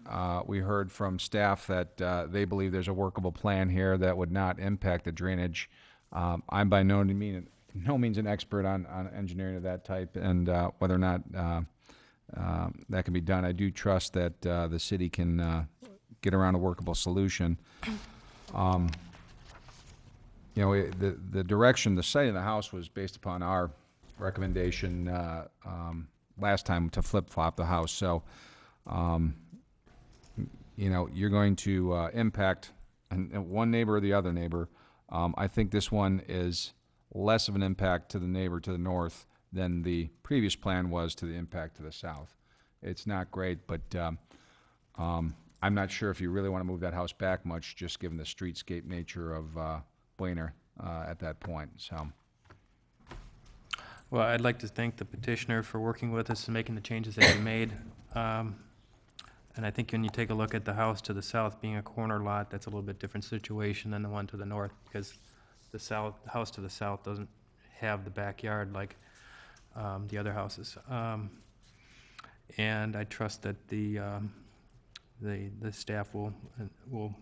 We heard from staff that they believe there's a workable plan here that would not impact the drainage. I'm by no means an expert on engineering of that type and whether or not that can be done. I do trust that the city can get around a workable solution. The direction, the site of the house was based upon our recommendation last time to flip-flop the house. So, you're going to impact one neighbor or the other neighbor. I think this one is less of an impact to the neighbor to the north than the previous plan was to the impact to the south. It's not great, but I'm not sure if you really want to move that house back much, just given the streetscape nature of Buena at that point. So, Well, I'd like to thank the petitioner for working with us and making the changes that he made. And I think when you take a look at the house to the south being a corner lot, that's a little bit different situation than the one to the north, because the house to the south doesn't have the backyard like the other houses. And I trust that the staff will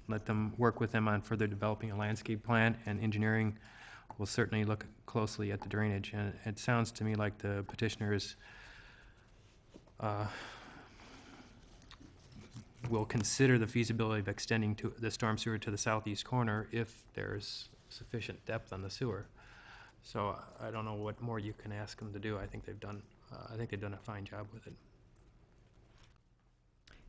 let them work with them on further developing a landscape plan, and engineering will certainly look closely at the drainage. And it sounds to me like the petitioner is will consider the feasibility of extending to the storm sewer to the southeast corner if there's sufficient depth on the sewer. So I don't know what more you can ask them to do. I think they've done a fine job with it.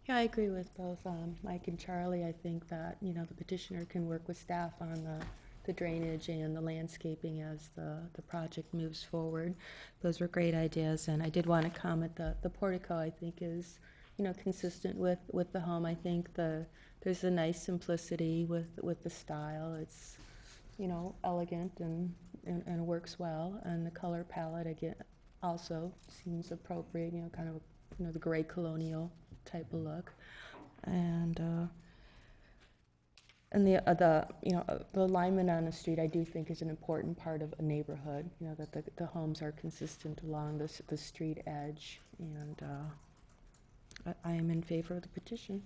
Yeah, I agree with both Mike and Charlie. I think that, you know, the petitioner can work with staff on the drainage and the landscaping as the project moves forward. Those were great ideas, and I did want to comment the portico, I think, is, you know, consistent with the home. I think there's a nice simplicity with the style. It's, you know, elegant and works well, and the color palette again also seems appropriate. You know, kind of, you know, the gray colonial type of look, and the you know, the alignment on the street I do think is an important part of a neighborhood. You know, that the homes are consistent along the street edge, and I am in favor of the petition.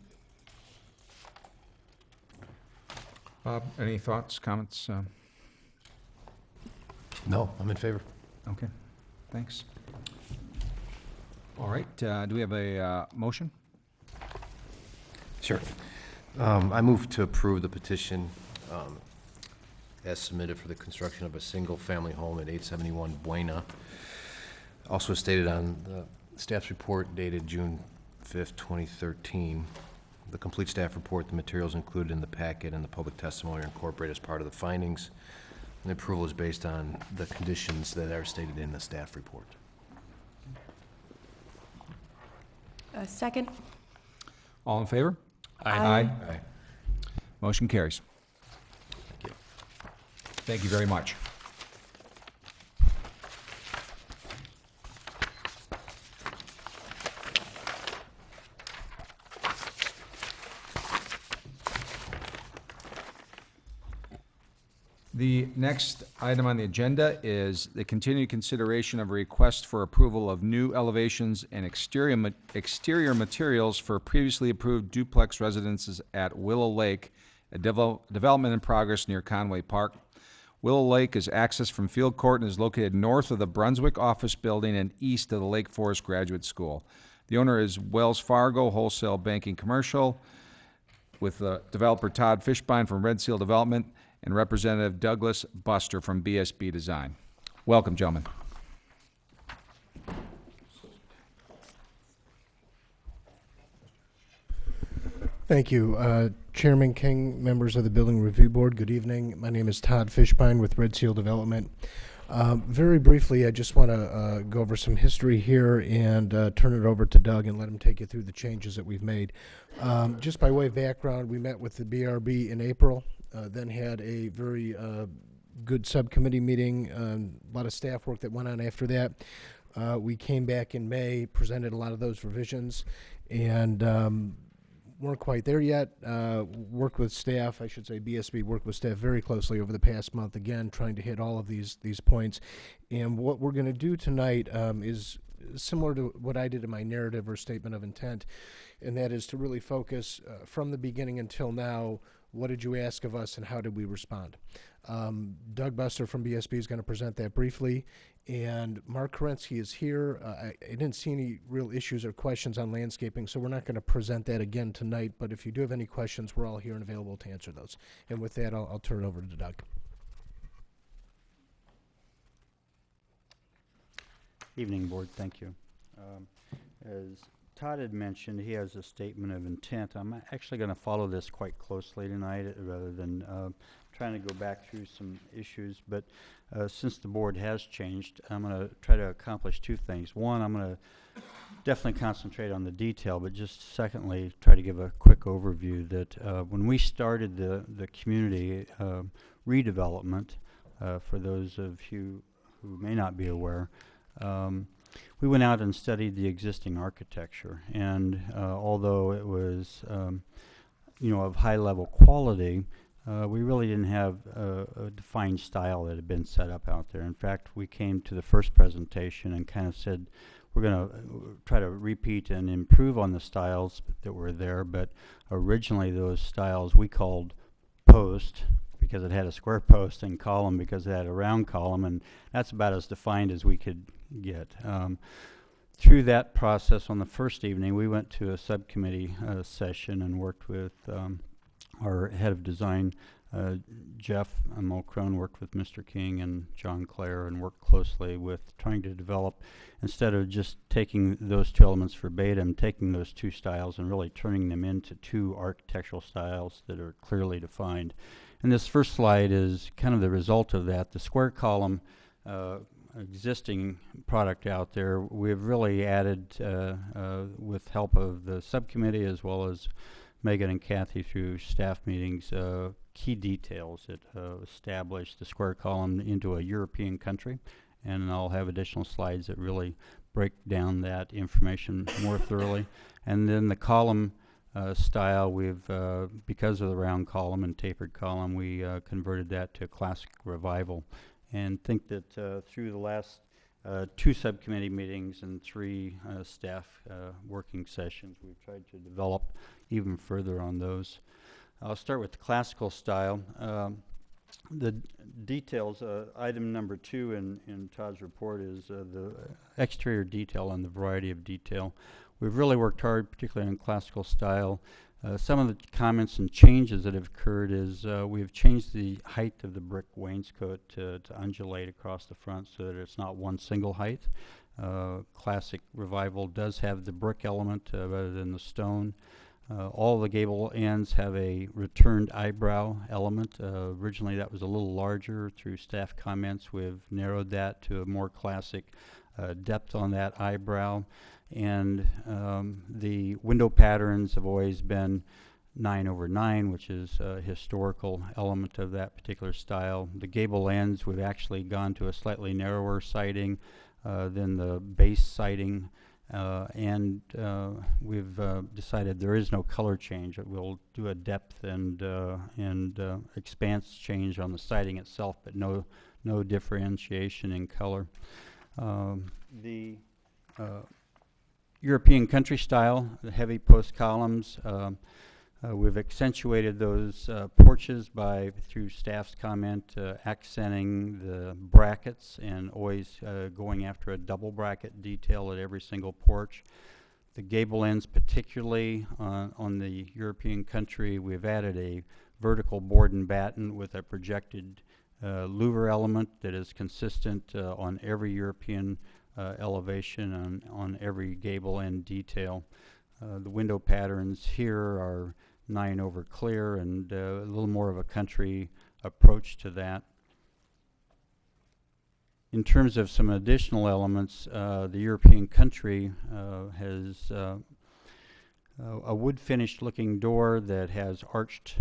Bob, any thoughts, comments? No, I'm in favor. Okay, thanks. All right, do we have a motion? Sure. I move to approve the petition as submitted for the construction of a single-family home at 871 Buena. Also stated on the staff's report dated June 5th, 2013. The complete staff report, the materials included in the packet, and the public testimony are incorporated as part of the findings. And the approval is based on the conditions that are stated in the staff report. Second. All in favor? Aye. Aye. Motion carries. Thank you. Thank you very much. The next item on the agenda is the continued consideration of a request for approval of new elevations and exterior materials for previously approved duplex residences at Willow Lake, a development in progress near Conway Park. Willow Lake is accessed from Field Court and is located north of the Brunswick Office Building and east of the Lake Forest Graduate School. The owner is Wells Fargo Wholesale Banking Commercial, with developer Todd Fishbein from Red Seal Development and Representative Douglas Buster from BSB Design. Welcome, gentlemen. Thank you. Chairman King, members of the Building Review Board, good evening. My name is Todd Fishbein with Red Seal Development. Very briefly, I just want to go over some history here and turn it over to Doug and let him take you through the changes that we've made. Just by way of background, we met with the BRB in April, then had a very good subcommittee meeting, a lot of staff work that went on after that. We came back in May, presented a lot of those revisions, and weren't quite there yet. Worked with staff, I should say BSB worked with staff very closely over the past month, again, trying to hit all of these points. And what we're going to do tonight is similar to what I did in my narrative or statement of intent, and that is to really focus from the beginning until now, what did you ask of us and how did we respond? Doug Buster from BSB is going to present that briefly, and Mark Kerensky is here. I didn't see any real issues or questions on landscaping, so we're not going to present that again tonight, but if you do have any questions, we're all here and available to answer those. And with that, I'll turn it over to Doug. Evening, Board. Thank you. As Todd had mentioned, he has a statement of intent. I'm actually going to follow this quite closely tonight rather than trying to go back through some issues. But since the board has changed, I'm going to try to accomplish two things. One, I'm going to definitely concentrate on the detail, but just secondly, try to give a quick overview that when we started the community redevelopment, for those of you who may not be aware, we went out and studied the existing architecture, and although it was of high level quality, we really didn't have a defined style that had been set up out there. In fact, we came to the first presentation and kind of said, we're going to try to repeat and improve on the styles that were there, but originally those styles we called post because it had a square post, and column because it had a round column, and that's about as defined as we could get. Through that process on the first evening, we went to a subcommittee session and worked with our head of design, Jeff Mulcrone, worked with Mr. King and John Clair, and worked closely with trying to develop, instead of just taking those two elements verbatim, taking those two styles and really turning them into two architectural styles that are clearly defined. And this first slide is kind of the result of that. The square column existing product out there, we've really added, with help of the subcommittee as well as Megan and Kathy through staff meetings, key details that establish the square column into a European country, and I'll have additional slides that really break down that information more thoroughly. And then the column style, we've because of the round column and tapered column, we converted that to classic revival, and think that through the last 2 subcommittee meetings and 3 staff working sessions, we've tried to develop even further on those. I'll start with the classical style. The details, item number 2 in Todd's report is the exterior detail and the variety of detail. We've really worked hard, particularly in classical style. Some of the comments and changes that have occurred is we've changed the height of the brick wainscot to undulate across the front so that it's not one single height. Classic revival does have the brick element rather than the stone. All the gable ends have a returned eyebrow element. Originally that was a little larger. Through staff comments, we've narrowed that to a more classic depth on that eyebrow. And the window patterns have always been 9/9, which is a historical element of that particular style. The gable ends, we've actually gone to a slightly narrower siding than the base siding. And we've decided there is no color change. We'll do a depth and expanse change on the siding itself, but no differentiation in color. The European country style, the heavy post columns, we've accentuated those porches by, through staff's comment, accenting the brackets and always going after a double bracket detail at every single porch. The gable ends, particularly on the European country, we've added a vertical board and batten with a projected louver element that is consistent on every European elevation and on every gable end detail. The window patterns here are 9/clear and a little more of a country approach to that. In terms of some additional elements, the European country has a wood finished looking door that has arched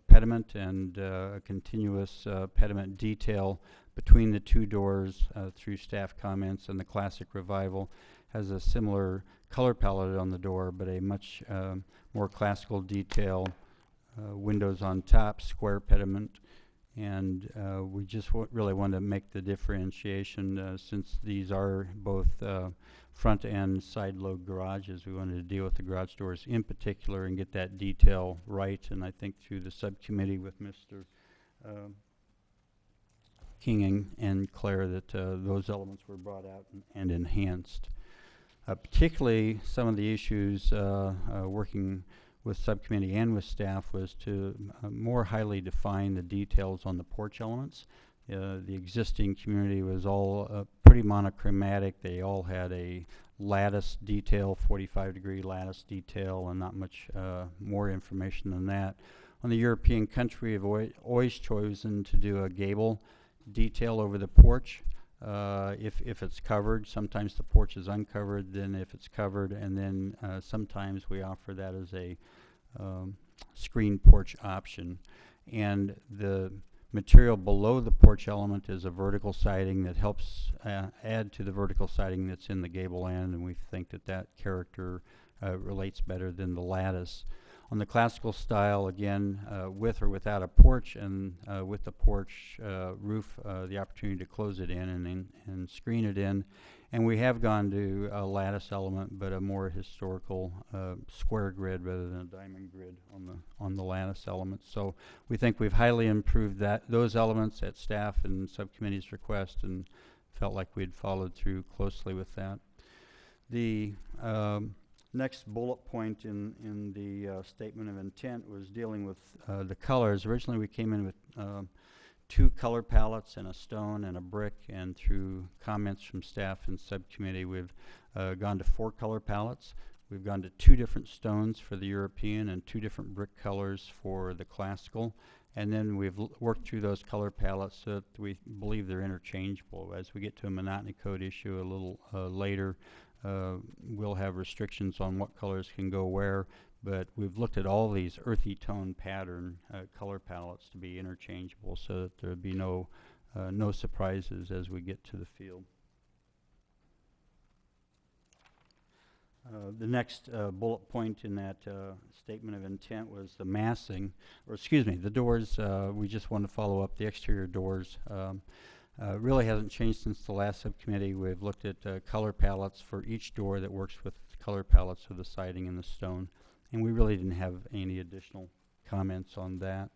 pediment and a continuous pediment detail between the 2 doors through staff comments, and the classic revival has a similar color palette on the door, but a much more classical detail, windows on top, square pediment, and we just really want to make the differentiation since these are both front and side load garages. We wanted to deal with the garage doors in particular and get that detail right, and I think through the subcommittee with Mr. King and Claire that those elements were brought out and enhanced. Particularly some of the issues working with subcommittee and with staff was to more highly define the details on the porch elements. The existing community was all pretty monochromatic. They all had a lattice detail, 45-degree lattice detail, and not much more information than that. On the European country, we've always chosen to do a gable detail over the porch. If it's covered, sometimes the porch is uncovered, then if it's covered, and then sometimes we offer that as a screen porch option. And the material below the porch element is a vertical siding that helps add to the vertical siding that's in the gable end, and we think that that character relates better than the lattice. On the classical style, again, with or without a porch, and with the porch roof, the opportunity to close it in and screen it in. And we have gone to a lattice element, but a more historical square grid rather than a diamond grid on the lattice element. So we think we've highly improved those elements at staff and subcommittee's request, and felt like we'd followed through closely with that. The next bullet point in the statement of intent was dealing with the colors. Originally we came in with 2 color palettes and a stone and a brick, and through comments from staff and subcommittee we've gone to 4 color palettes. We've gone to 2 different stones for the European and 2 different brick colors for the classical, and then we've worked through those color palettes so that we believe they're interchangeable. As we get to a monotony code issue a little later, we'll have restrictions on what colors can go where, but we've looked at all these earthy tone pattern color palettes to be interchangeable so that there would be no surprises as we get to the field. The next bullet point in that statement of intent was the massing, or excuse me, the doors. We just want to follow up the exterior doors. Really hasn't changed since the last subcommittee. We've looked at color palettes for each door that works with color palettes of the siding and the stone, and we really didn't have any additional comments on that.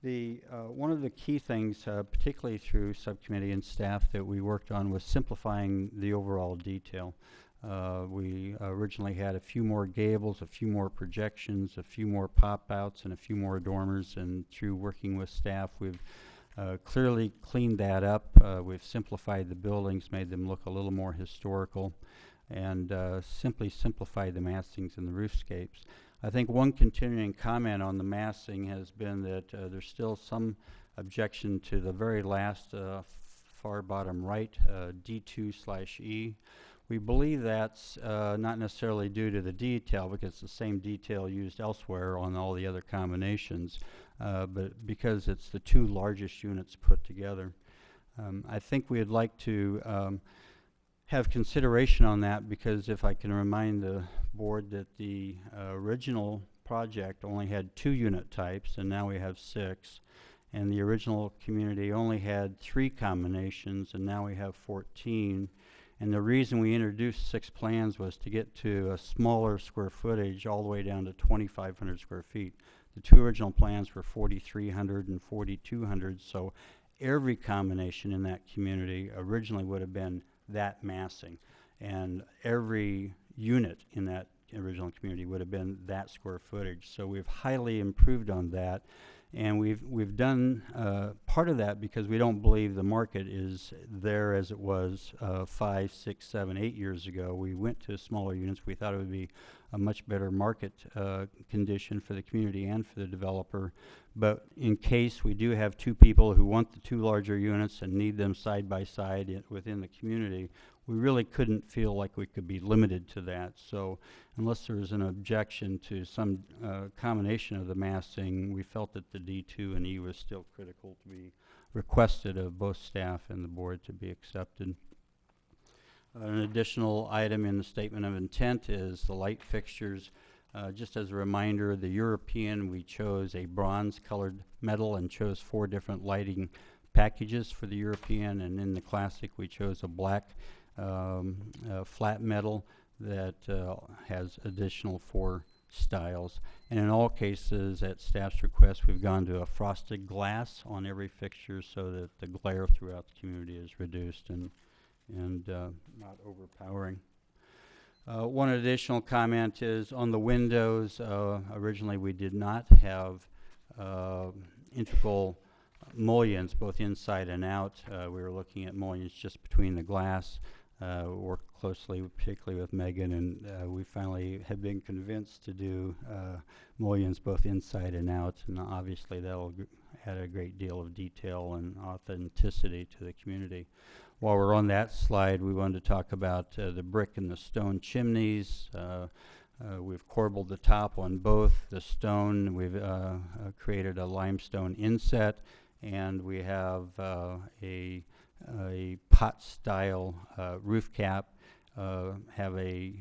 One of the key things, particularly through subcommittee and staff, that we worked on was simplifying the overall detail. We originally had a few more gables, a few more projections, a few more pop-outs, and a few more dormers, and through working with staff, we've clearly cleaned that up. We've simplified the buildings, made them look a little more historical, and simply simplified the massings and the roofscapes. I think one continuing comment on the massing has been that there's still some objection to the very last far bottom right, D2/E. We believe that's not necessarily due to the detail, because it's the same detail used elsewhere on all the other combinations, but because it's the 2 largest units put together. I think we'd like to have consideration on that, because if I can remind the board that the original project only had 2 unit types, and now we have 6, and the original community only had 3 combinations, and now we have 14. And the reason we introduced 6 plans was to get to a smaller square footage all the way down to 2,500 square feet. The 2 original plans were 4,300 and 4,200, so every combination in that community originally would have been that massing, and every unit in that original community would have been that square footage. So we've highly improved on that, and we've done part of that because we don't believe the market is there as it was 5, 6, 7, 8 years ago. We went to smaller units. We thought it would be a much better market condition for the community and for the developer. But in case we do have 2 people who want the 2 larger units and need them side by side within the community, we really couldn't feel like we could be limited to that. So unless there was an objection to some combination of the massing, we felt that the D2 and E was still critical to be requested of both staff and the board to be accepted. An additional item in the statement of intent is the light fixtures. Just as a reminder, the European, we chose a bronze colored metal and chose 4 different lighting packages for the European, and in the classic we chose a black flat metal that has additional 4 styles. And in all cases, at staff's request, we've gone to a frosted glass on every fixture so that the glare throughout the community is reduced and not overpowering. One additional comment is on the windows. Originally we did not have integral mullions both inside and out. We were looking at mullions just between the glass. Worked closely, particularly with Megan, and we finally have been convinced to do mullions both inside and out, and obviously that'll add a great deal of detail and authenticity to the community. While we're on that slide, we wanted to talk about the brick and the stone chimneys. We've corbelled the top on both. The stone, we've created a limestone inset, and we have a pot-style roof cap, have a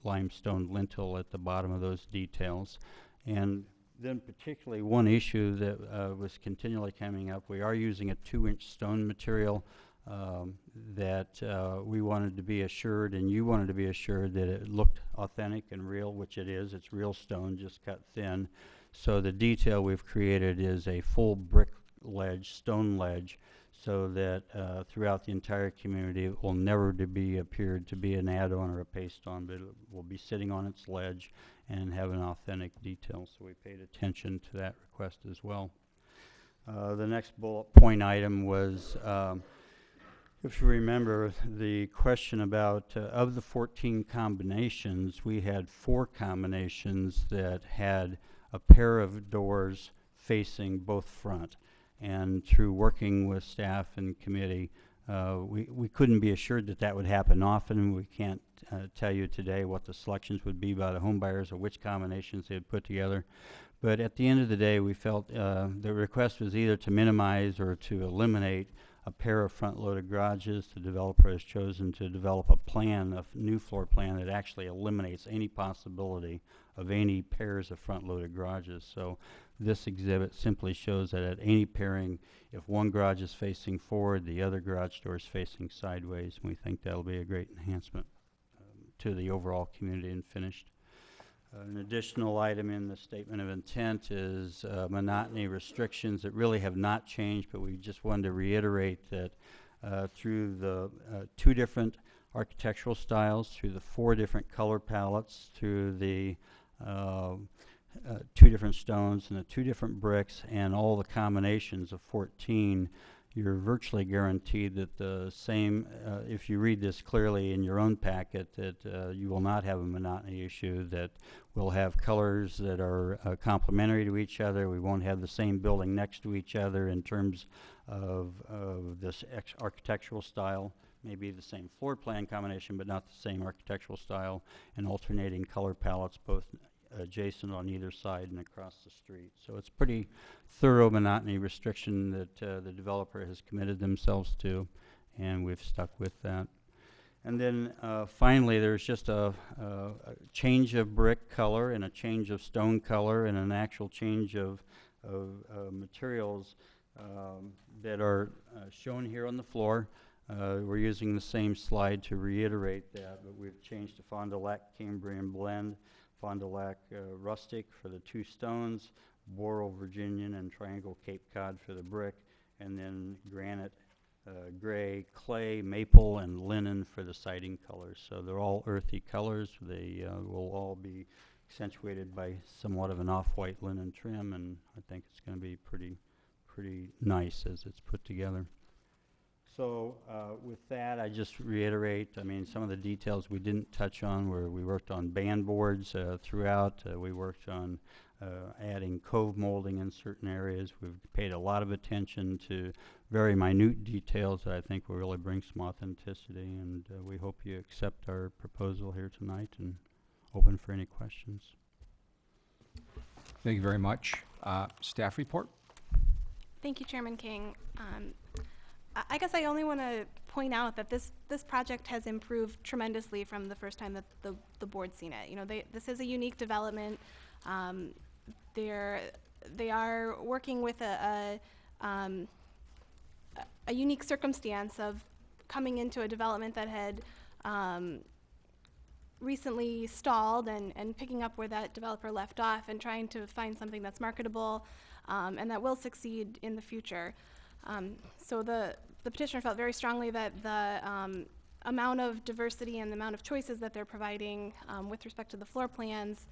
limestone lintel at the bottom of those details. And then particularly one issue that was continually coming up, we are using a 2-inch stone material that we wanted to be assured, and you wanted to be assured, that it looked authentic and real, which it is. It's real stone, just cut thin. So the detail we've created is a full brick ledge, stone ledge, so that throughout the entire community it will never appeared to be an add-on or a paste-on, but it will be sitting on its ledge and have an authentic detail. So we paid attention to that request as well. The next bullet point item was, if you remember, the question about of the 14 combinations, we had 4 combinations that had a pair of doors facing both front. And through working with staff and committee, we couldn't be assured that that would happen often. We can't tell you today what the selections would be by the home buyers or which combinations they'd put together. But at the end of the day, we felt the request was either to minimize or to eliminate a pair of front-loaded garages. The developer has chosen to develop a plan, a new floor plan that actually eliminates any possibility of any pairs of front-loaded garages. So this exhibit simply shows that at any pairing, if one garage is facing forward, the other garage door is facing sideways, and we think that'll be a great enhancement to the overall community and finished. An additional item in the statement of intent is monotony restrictions that really have not changed, but we just wanted to reiterate that through the 2 different architectural styles, through the 4 different color palettes, through the 2 different stones and the 2 different bricks, and all the combinations of 14, you're virtually guaranteed that the same, if you read this clearly in your own packet, that you will not have a monotony issue, that we'll have colors that are complementary to each other. We won't have the same building next to each other in terms of this architectural style. Maybe the same floor plan combination, but not the same architectural style, and alternating color palettes both adjacent on either side and across the street. So it's pretty thorough monotony restriction that the developer has committed themselves to, and we've stuck with that. And then finally, there's just a change of brick color and a change of stone color and an actual change of materials that are shown here on the floor. We're using the same slide to reiterate that, but we've changed to Fond du Lac Cambrian blend, Fond du Lac rustic for the 2 stones, Boral Virginian and Triangle Cape Cod for the brick, and then granite, gray, clay, maple, and linen for the siding colors. So they're all earthy colors. They will all be accentuated by somewhat of an off-white linen trim, and I think it's going to be pretty nice as it's put together. So with that, I just reiterate, I mean, some of the details we didn't touch on where we worked on band boards throughout. We worked on adding cove molding in certain areas. We've paid a lot of attention to very minute details that I think will really bring some authenticity, and we hope you accept our proposal here tonight and open for any questions. Thank you very much. Staff report? Thank you, Chairman King. I guess I only want to point out that this project has improved tremendously from the first time that the board's seen it. You know, this is a unique development. They are working with a unique circumstance of coming into a development that had recently stalled and picking up where that developer left off and trying to find something that's marketable and that will succeed in the future. So the petitioner felt very strongly that the amount of diversity and the amount of choices that they're providing with respect to the floor plans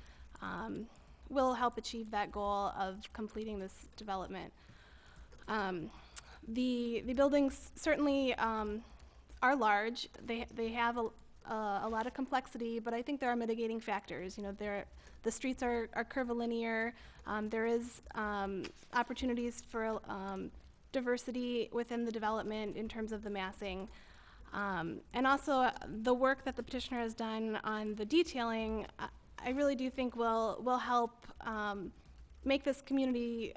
will help achieve that goal of completing this development. The buildings certainly are large. They have a lot of complexity, but I think there are mitigating factors. You know, the streets are curvilinear. There is opportunities for diversity within the development in terms of the massing. And also the work that the petitioner has done on the detailing, I really do think will help make this community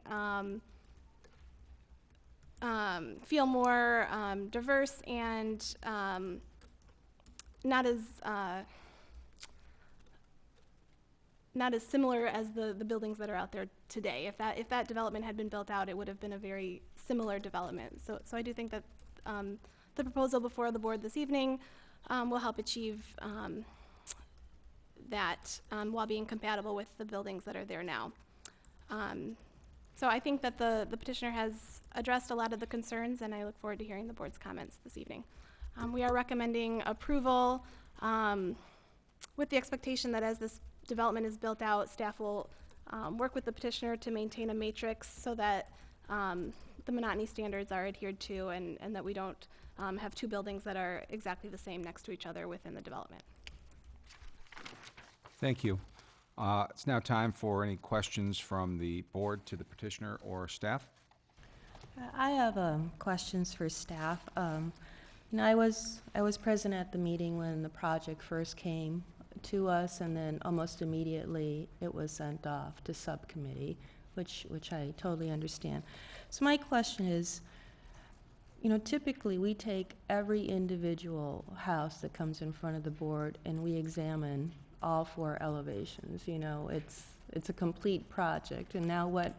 feel more diverse and not as similar as the buildings that are out there today. If that development had been built out, it would have been a very similar development. So I do think that the proposal before the board this evening will help achieve that while being compatible with the buildings that are there now. So I think that the petitioner has addressed a lot of the concerns, and I look forward to hearing the board's comments this evening. We are recommending approval with the expectation that as this development is built out, staff will work with the petitioner to maintain a matrix so that the monotony standards are adhered to and that we don't have two buildings that are exactly the same next to each other within the development. Thank you. It's now time for any questions from the board to the petitioner or staff. I have questions for staff. I was present at the meeting when the project first came to us, and then almost immediately it was sent off to subcommittee, which I totally understand. So my question is, typically we take every individual house that comes in front of the board and we examine all 4 elevations. It's a complete project, and now what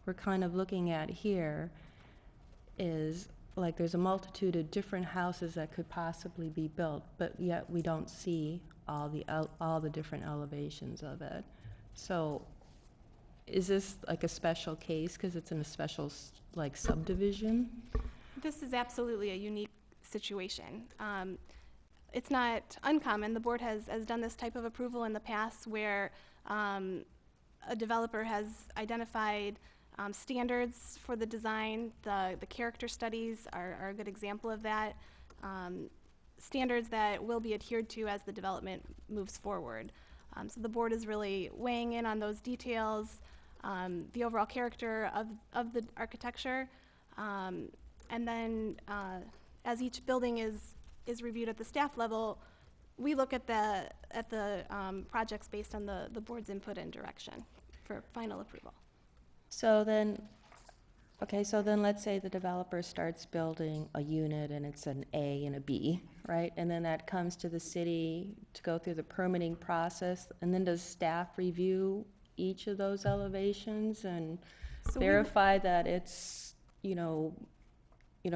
we're kind of looking at here is like there's a multitude of different houses that could possibly be built, but yet we don't see all the different elevations of it. So is this like a special case because it's in a special subdivision? This is absolutely a unique situation. It's not uncommon. The board has done this type of approval in the past where a developer has identified standards for the design. The character studies are a good example of that. Standards that will be adhered to as the development moves forward. So the board is really weighing in on those details, the overall character of the architecture, and then as each building is reviewed at the staff level, we look at the projects based on the board's input and direction for final approval. So then let's say the developer starts building a unit and it's an A and a B, right? And then that comes to the city to go through the permitting process, and then does staff review each of those elevations and verify that it's,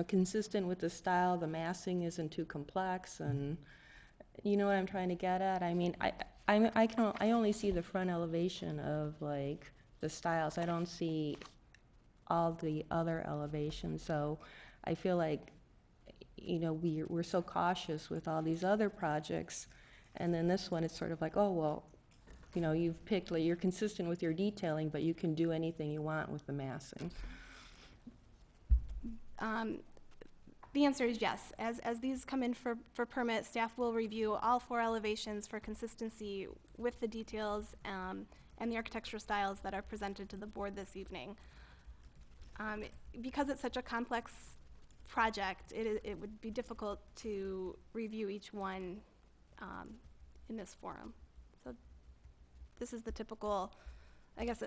consistent with the style, the massing isn't too complex, and you know what I'm trying to get at? I mean, I only see the front elevation of like the styles. I don't see all the other elevations. So I feel like, we're so cautious with all these other projects, and then this one, it's sort of like, oh, well, you've picked, you're consistent with your detailing, but you can do anything you want with the massing. The answer is yes. As these come in for permit, staff will review all 4 elevations for consistency with the details and the architectural styles that are presented to the board this evening. Because it's such a complex project, it would be difficult to review each one in this forum. So this is the typical, it's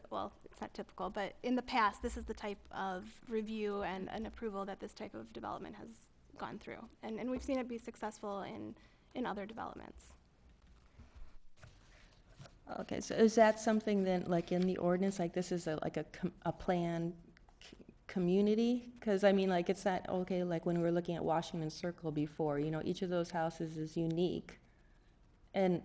not typical, but in the past, this is the type of review and approval that this type of development has gone through. And we've seen it be successful in other developments. Okay, so is that something then, like in the ordinance, like this is a planned community? Because I mean, like it's not, okay, like when we were looking at Washington Circle before, each of those houses is unique. And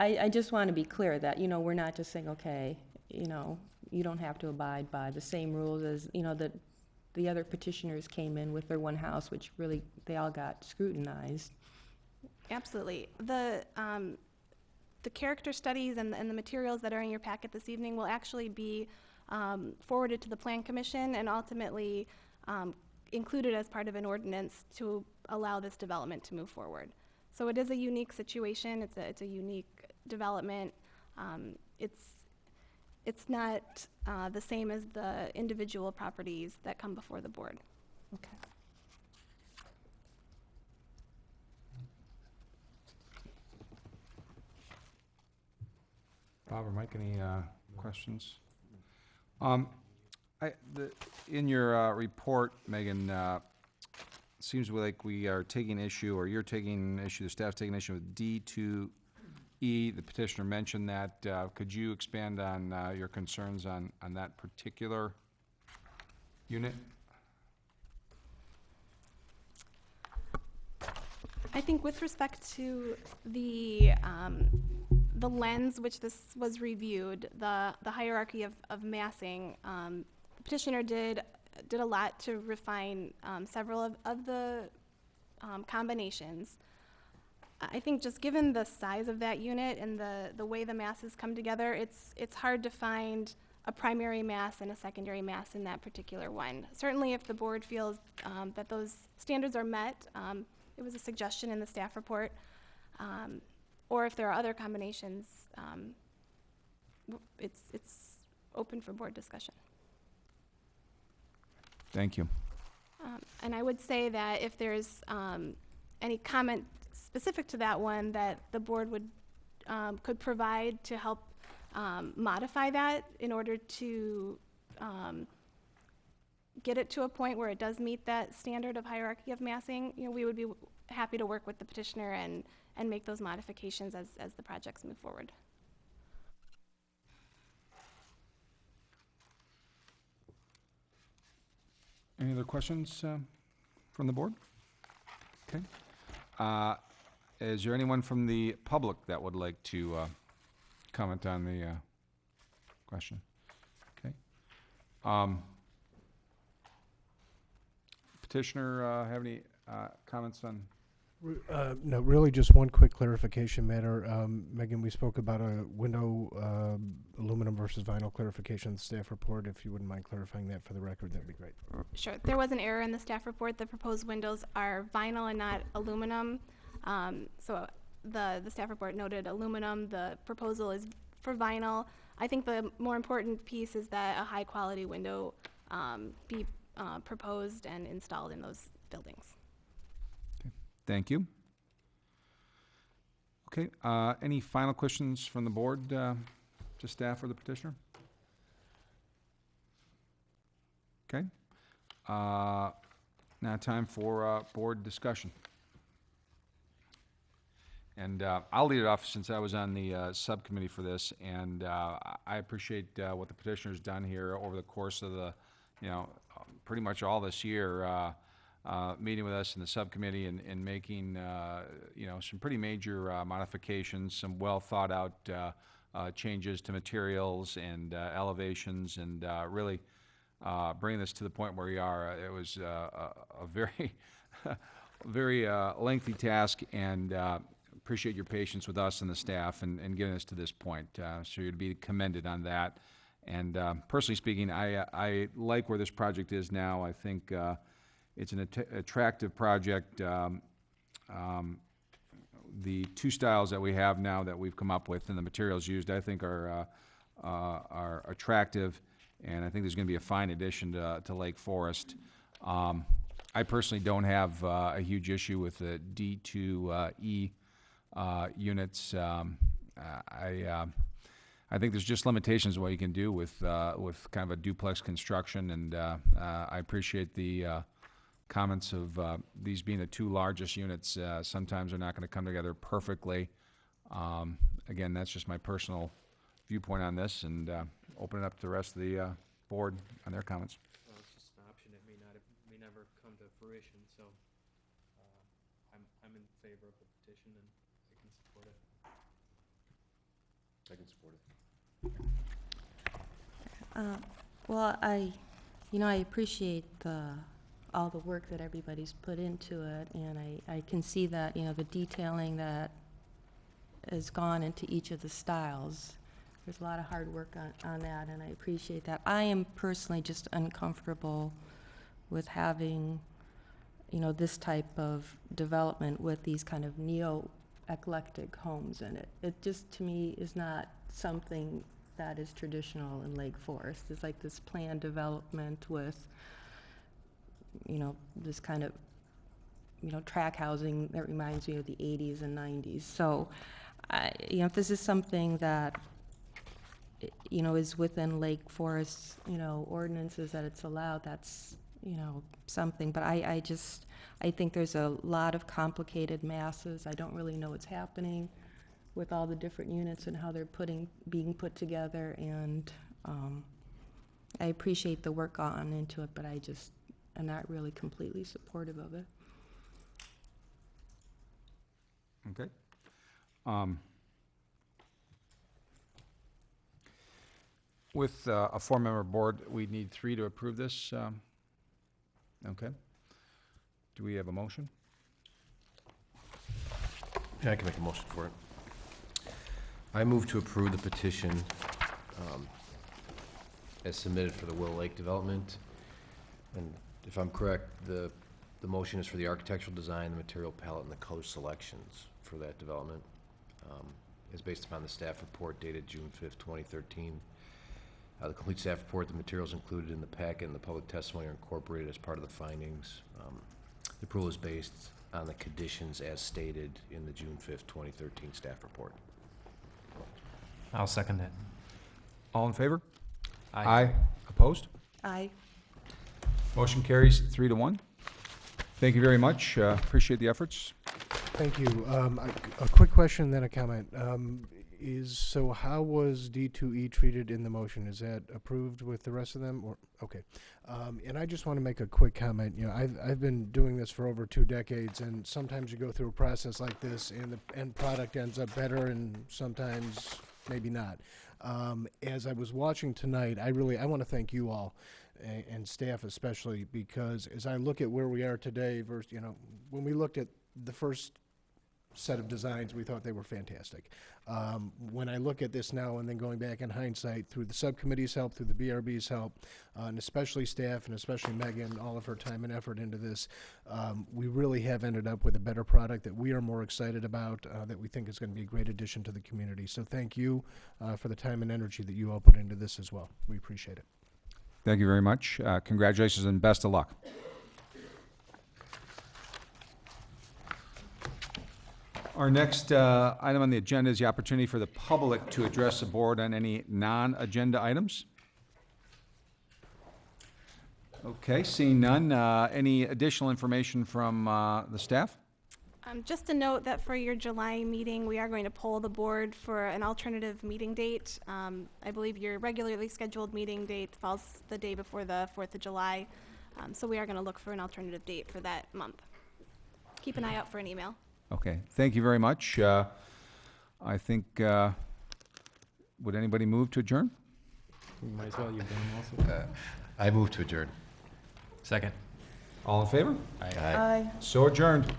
I just want to be clear that, we're not just saying, okay, you don't have to abide by the same rules as, the other petitioners came in with their one house, which really, they all got scrutinized. Absolutely. The character studies and the materials that are in your packet this evening will actually be forwarded to the Plan Commission and ultimately included as part of an ordinance to allow this development to move forward. So it is a unique situation. It's a unique development. It's not the same as the individual properties that come before the board. Okay. Bob or Mike, any questions? In your report, Megan, seems like we are taking issue, or you're taking issue, the staff's taking issue with D2E. The petitioner mentioned that. Could you expand on your concerns on that particular unit? I think with respect to the lens which this was reviewed, the hierarchy of massing, the petitioner did a lot to refine several of the combinations. I think just given the size of that unit and the way the masses come together, it's hard to find a primary mass and a secondary mass in that particular one. Certainly if the board feels that those standards are met, it was a suggestion in the staff report, or if there are other combinations, it's open for board discussion. Thank you. And I would say that if there's any comment specific to that one that the board would could provide to help modify that in order to get it to a point where it does meet that standard of hierarchy of massing, we would be happy to work with the petitioner and make those modifications as the projects move forward. Any other questions from the board? Okay. Is there anyone from the public that would like to comment on the question? Okay. Petitioner, have any comments on? No, really just one quick clarification matter. Megan, we spoke about a window aluminum versus vinyl clarification in the staff report. If you wouldn't mind clarifying that for the record, that'd be great. Sure. There was an error in the staff report. The proposed windows are vinyl and not aluminum. So the staff report noted aluminum. The proposal is for vinyl. I think the more important piece is that a high quality window be proposed and installed in those buildings. Thank you. Okay, any final questions from the board to staff or the petitioner? Okay. Now time for board discussion. And I'll lead it off since I was on the subcommittee for this, and I appreciate what the petitioner's done here over the course of the, pretty much all this year, meeting with us in the subcommittee and making, some pretty major modifications, some well thought out changes to materials and elevations, and really bringing this to the point where we are. It was a very, very lengthy task, and appreciate your patience with us and the staff and getting us to this point. So you're to be commended on that. And personally speaking, I like where this project is now. I think it's an attractive project. The two styles that we have now that we've come up with and the materials used, I think are attractive, and I think there's going to be a fine addition to Lake Forest. I personally don't have a huge issue with the D2E units. I think there's just limitations of what you can do with kind of a duplex construction, and I appreciate the comments of these being the two largest units. Sometimes they're not going to come together perfectly. Again, that's just my personal viewpoint on this, and open it up to the rest of the board on their comments. Well, it's just an option. It may never come to fruition. So I'm in favor of the petition, and I can support it. I can support it. Well, I appreciate all the work that everybody's put into it, and I can see that, the detailing that has gone into each of the styles. There's a lot of hard work on that, and I appreciate that. I am personally just uncomfortable with having, this type of development with these kind of neo-eclectic homes in it. It just, to me, is not something that is traditional in Lake Forest. It's like this planned development with, this kind of, track housing that reminds me of the 80s and 90s. So, if this is something that you know, is within Lake Forest, you know, ordinances that it's allowed, that's, you know, something. But I think there's a lot of complicated masses. I don't really know what's happening with all the different units and how they're being put together, and I appreciate the work gone into it, but I just am not really completely supportive of it. Okay. With a four-member board, we need 3 to approve this. Okay. Do we have a motion? Yeah, I can make a motion for it. I move to approve the petition as submitted for the Will Lake development. And if I'm correct, the motion is for the architectural design, the material palette, and the color selections for that development. Is based upon the staff report dated June 5th, 2013. The complete staff report, the materials included in the packet, and the public testimony are incorporated as part of the findings. The approval is based on the conditions as stated in the June 5th, 2013 staff report. I'll second that. All in favor? Aye. Opposed? Aye. Motion carries 3 to 1. Thank you very much. Appreciate the efforts. Thank you. A quick question, then a comment. So how was D2E treated in the motion? Is that approved with the rest of them? Or okay. And I just want to make a quick comment. You know, I've been doing this for over 2 decades, and sometimes you go through a process like this, and the end product ends up better, and sometimes maybe not. As I was watching tonight, I want to thank you all and staff especially, because as I look at where we are today versus, you know, when we looked at the first set of designs, we thought they were fantastic. When I look at this now and then going back in hindsight, through the subcommittee's help, through the BRB's help, and especially staff and especially Megan, all of her time and effort into this, we really have ended up with a better product that we are more excited about, that we think is going to be a great addition to the community. So thank you for the time and energy that you all put into this as well. We appreciate it. Thank you very much. Congratulations and best of luck. Our next item on the agenda is the opportunity for the public to address the board on any non-agenda items. Okay, seeing none. Any additional information from the staff? Just a note that for your July meeting, we are going to poll the board for an alternative meeting date. I believe your regularly scheduled meeting date falls the day before the 4th of July. So we are going to look for an alternative date for that month. Keep an eye out for an email. Okay, thank you very much. I think, would anybody move to adjourn? You might as well, you've done also. I move to adjourn. Second. All in favor? Aye. Aye. So adjourned.